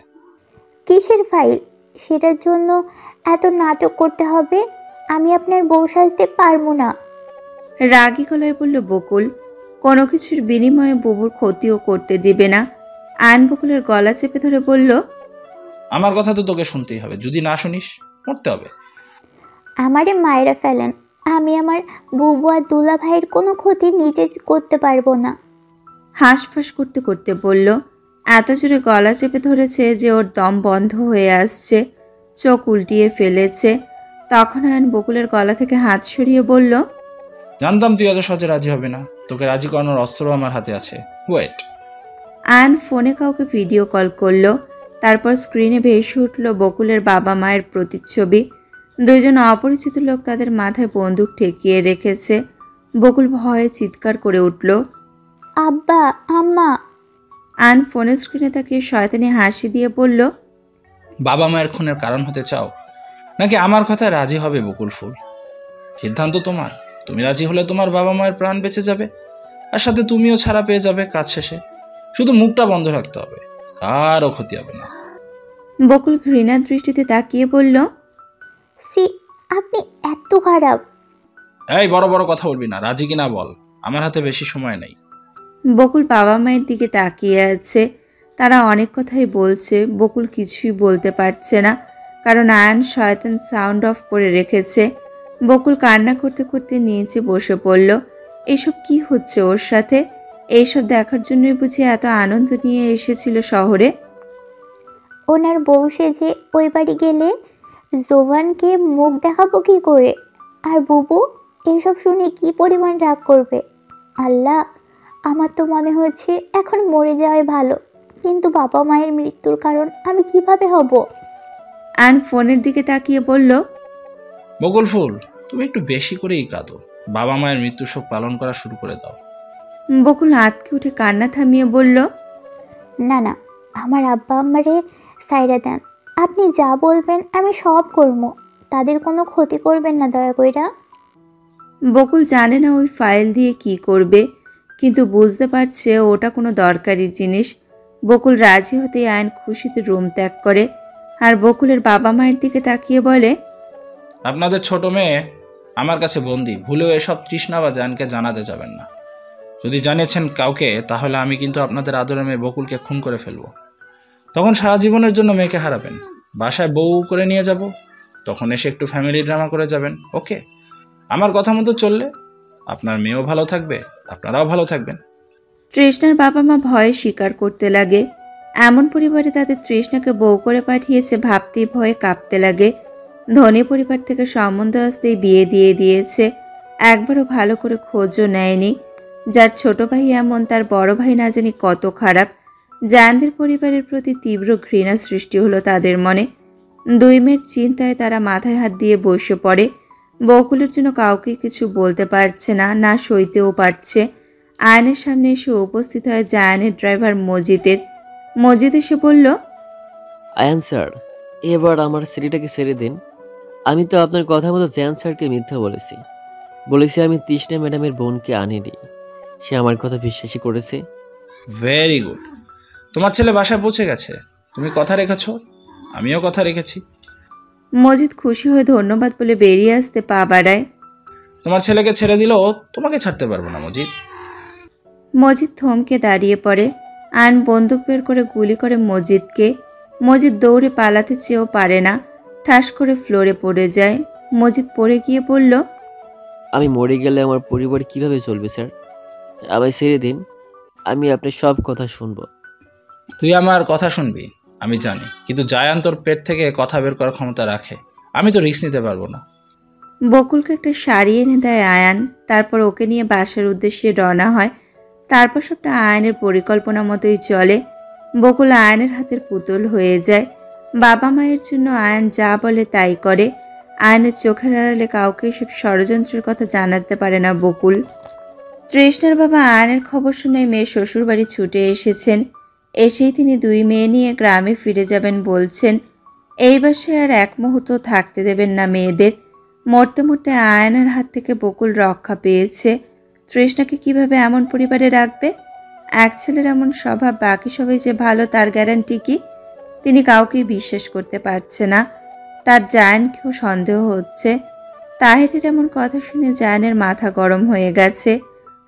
কিসের ফাইল? সেটার জন্য এত নাটক করতে হবে? আমি আপনার বউ সাজতে পারবো না। রাগী গলায় বলল বকুল। কোনো কিছুর বিনিময়ে বুবুর ক্ষতিও করতে দিবে না। আয়ন বকুলের গলা চেপে ধরে বলল, আমার কথা তো তোকে শুনতেই হবে, যদি না শুনিস মরতে হবে। আমারে মায়েরা ফেলেন, আমি আমার বুবু আর দুলা ভাইয়ের কোনো ক্ষতি নিজে করতে পারবো না। হাঁসফাঁস করতে করতে বলল। এত জোরে গলা চেপে ধরেছে যে ওর দম বন্ধ হয়ে আসছে, চোখ উল্টিয়ে ফেলেছে। তখন আয়ন বকুলের গলা থেকে হাত সরিয়ে বলল, জানতাম তুই এত সহজে রাজি হবে না, তোকে রাজি করানোর অস্ত্র আমার হাতে আছে, ওয়েট। আয়ন ফোনে কাউকে ভিডিও কল করলো। তারপর স্ক্রিনে ভেসে উঠল বকুলের বাবা মায়ের প্রতিচ্ছবি। দুইজন অপরিচিত লোক তাদের মাথায় বন্দুক ঠেকিয়ে রেখেছে। বকুল ভয়ে চিৎকার করে উঠল, আব্বা, আম্মা। আয়ন ফোনের স্ক্রিনে তাকিয়ে শয়তানি হাসি দিয়ে বলল, বাবা মায়ের খুনের কারণ হতে চাও, নাকি আমার কথায় রাজি হবে বকুল ফুল? সিদ্ধান্ত তোমার। তুমি রাজি হলে তোমার বাবা মায়ের প্রাণ বেঁচে যাবে, আর সাথে তুমিও ছাড়া পেয়ে যাবে কাজ শেষে। শুধু মুখটা বন্ধ রাখতে হবে, কারও ক্ষতি হবে না। বকুল ঘৃণার দৃষ্টিতে তাকিয়ে বলল, সি, আপনি এত খারাপ। এই বড় বড় কথা বলবি না, রাজি কিনা বল, আমার হাতে বেশি সময় নেই। বকুল বাবা মায়ের দিকে তাকিয়ে আছে। তারা অনেক কথাই বলছে, বকুল কিছুই বলতে পারছে না, কারণ আয়ন শয়তান সাউন্ড অফ করে রেখেছে। বকুল কান্না করতে করতে নিচে বসে পড়ল। এসব কি হচ্ছে ওর সাথে? এইসব দেখার জন্যই বুঝি এত আনন্দ নিয়ে এসেছিল শহরে। ওনার বউ সেজে ওই বাড়ি গেলে জোভানকে মুখ দেখাবো কি করে? আর বুবু এইসব শুনে কি পরিমাণ রাগ করবে। আল্লাহ, আমার তো মনে হচ্ছে এখন মরে যাওয়াই ভালো, কিন্তু বাবা মায়ের মৃত্যুর কারণ আমি কিভাবে হব? আয়ন ফোনের দিকে তাকিয়ে বলল, বকুল ফুল, তুমি একটু বেশি করেই কাঁদো। বাবা মায়ের মৃত্যু শোক পালন করা শুরু করে দাও। বকুল আঁতকে উঠে কান্না থামিয়ে বলল, না না, আমার আব্বা আম্মারে সাইরা দেন। আপনি যা বলবেন আমি সব করবো, তাদের কোনো ক্ষতি করবেন না দয়া কইরা। বকুল জানে না ওই ফাইল দিয়ে কি করবে, কিন্তু বুঝতে পারছে ওটা কোনো দরকারি জিনিস। বকুল রাজি হতে আয়ন খুশিতে রুম ত্যাগ করে, আর বকুলের বাবা মায়ের দিকে তাকিয়ে বলে, আপনাদের ছোট মেয়ে আমার কাছে বন্দি, ভুলেও এসব তৃষ্ণা বা জানকে জানাতে যাবেন না। যদি জানিয়েছেন কাউকে, তাহলে আমি কিন্তু আপনাদের আদরের মেয়ে বকুলকে খুন করে ফেলবো। তখন সারা জীবনের জন্য মেয়েকে হারাবেন। বাসায় বউ করে নিয়ে যাব, তখন এসে একটু ফ্যামিলি ড্রামা করে যাবেন। ওকে? আমার কথা মতো চললে আপনার মেয়েও ভালো থাকবে, আপনারাও ভালো থাকবেন। তৃষ্ণার বাবা মা ভয়ে স্বীকার করতে লাগে। এমন পরিবারে তাদের তৃষ্ণাকে বউ করে পাঠিয়েছে ভাবতেই ভয়ে কাঁপতে লাগে। ধনী পরিবার থেকে সম্বন্ধ আসতেই বিয়ে দিয়ে দিয়েছে, একবারও ভালো করে খোঁজও নেয়নি। যার ছোট ভাই এমন, তার বড় ভাই না জানি কত খারাপ। জায়ানদের পরিবারের প্রতি তীব্র ঘৃণা সৃষ্টি হলো তাদের মনে। দুই মেয়ের চিন্তায় তারা মাথায় হাত দিয়ে বসে পড়ে। বকুলের জন্য কাউকে কিছু বলতে পারছে না, না সইতেও পারছে। আয়নের সামনে এসে উপস্থিত হয় জায়ানের ড্রাইভার মজিদ এসে বলল, আয়ান স্যার, এবার আমার সিটিটাকে ছেড়ে দিন। আমি তো আপনার কথা মতো জায়ান স্যারকে মিথ্যা বলেছি আমি তৃষ্ণা ম্যাডামের বোনকে আনিনি। সে আমার কথা বিশ্বাসই করেছে। ভেরি গুড, তোমার ছেলে বাসায় পৌঁছে গেছে, তুমি কথা রেখেছ, আমিও কথা রেখেছি। মজিদ খুশি হয়ে ধন্যবাদ বলে বেরিয়ে আসতে পা বাড়ায়। তোমার ছেলেকে ছেড়ে দিলেও তোমাকে ছাড়তে পারবো না মজিদ। মজিদ থমকে দাঁড়িয়ে পড়ে। আয়ন বন্দুক বের করে গুলি করে মজিদকে। মজিদ দৌড়ে পালাতে চেয়েও পারে না, ঠাস করে ফ্লোরে পড়ে যায়। মজিদ পড়ে গিয়ে বলল, আমি মরে গেলে আমার পরিবার কিভাবে চলবে স্যার? আমায় ছেড়ে দিন, আমি আপনার সব কথা শুনবো। তুই আমার কথা শুনবি আমি জানি, কিন্তু জায়ান তোর পেট থেকে কথা বের করার ক্ষমতা রাখে, আমি তো রিস্ক নিতে পারবো না। বকুলকে একটা শাড়ি এনে দেয় আয়ান। তারপর ওকে নিয়ে বাসার উদ্দেশ্যে রওনা হয়। তারপর সবটা আয়নের পরিকল্পনা মতোই চলে। বকুল আয়নের হাতের পুতুল হয়ে যায়। বাবা মায়ের জন্য আয়ন যা বলে তাই করে। আয়নের চোখের আড়ালে কাউকে সব ষড়যন্ত্রের কথা জানাতে পারে না বকুল। তৃষ্ণার বাবা আয়নের খবর শুনে মেয়ে শ্বশুরবাড়ি ছুটে এসেছেন। এসেই তিনি দুই মেয়ে নিয়ে গ্রামে ফিরে যাবেন বলছেন। এই বাসায় আর এক মুহূর্ত থাকতে দেবেন না মেয়েদের। মরতে মরতে আয়ানের হাত থেকে বকুল রক্ষা পেয়েছে, তৃষ্ণাকে কিভাবে এমন পরিবারে রাখবে? এক ছেলের এমন স্বভাব, বাকি সবাই যে ভালো তার গ্যারান্টি কি? তিনি কাউকেই বিশ্বাস করতে পারছে না। তার জায়ানকেও সন্দেহ হচ্ছে। তাহেরের এমন কথা শুনে জায়ানের মাথা গরম হয়ে গেছে।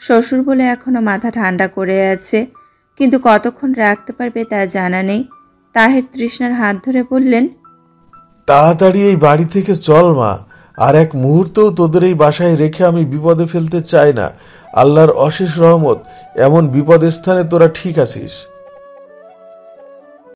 শ্বশুর বলে এখনো মাথা ঠান্ডা করে আছে, কিন্তু কতক্ষণ রাখতে পারবে তা জানা নেই। তাহের তৃষ্ণার হাত ধরে বললেন, তাড়াতাড়ি এই বাড়ি থেকে চল মা, আর এক মুহূর্তও তোদের এই বাসায় রেখে আমি বিপদে ফেলতে চাই না। আল্লাহর অশেষ রহমত, এমন বিপদ স্থানে তোরা ঠিক আছিস।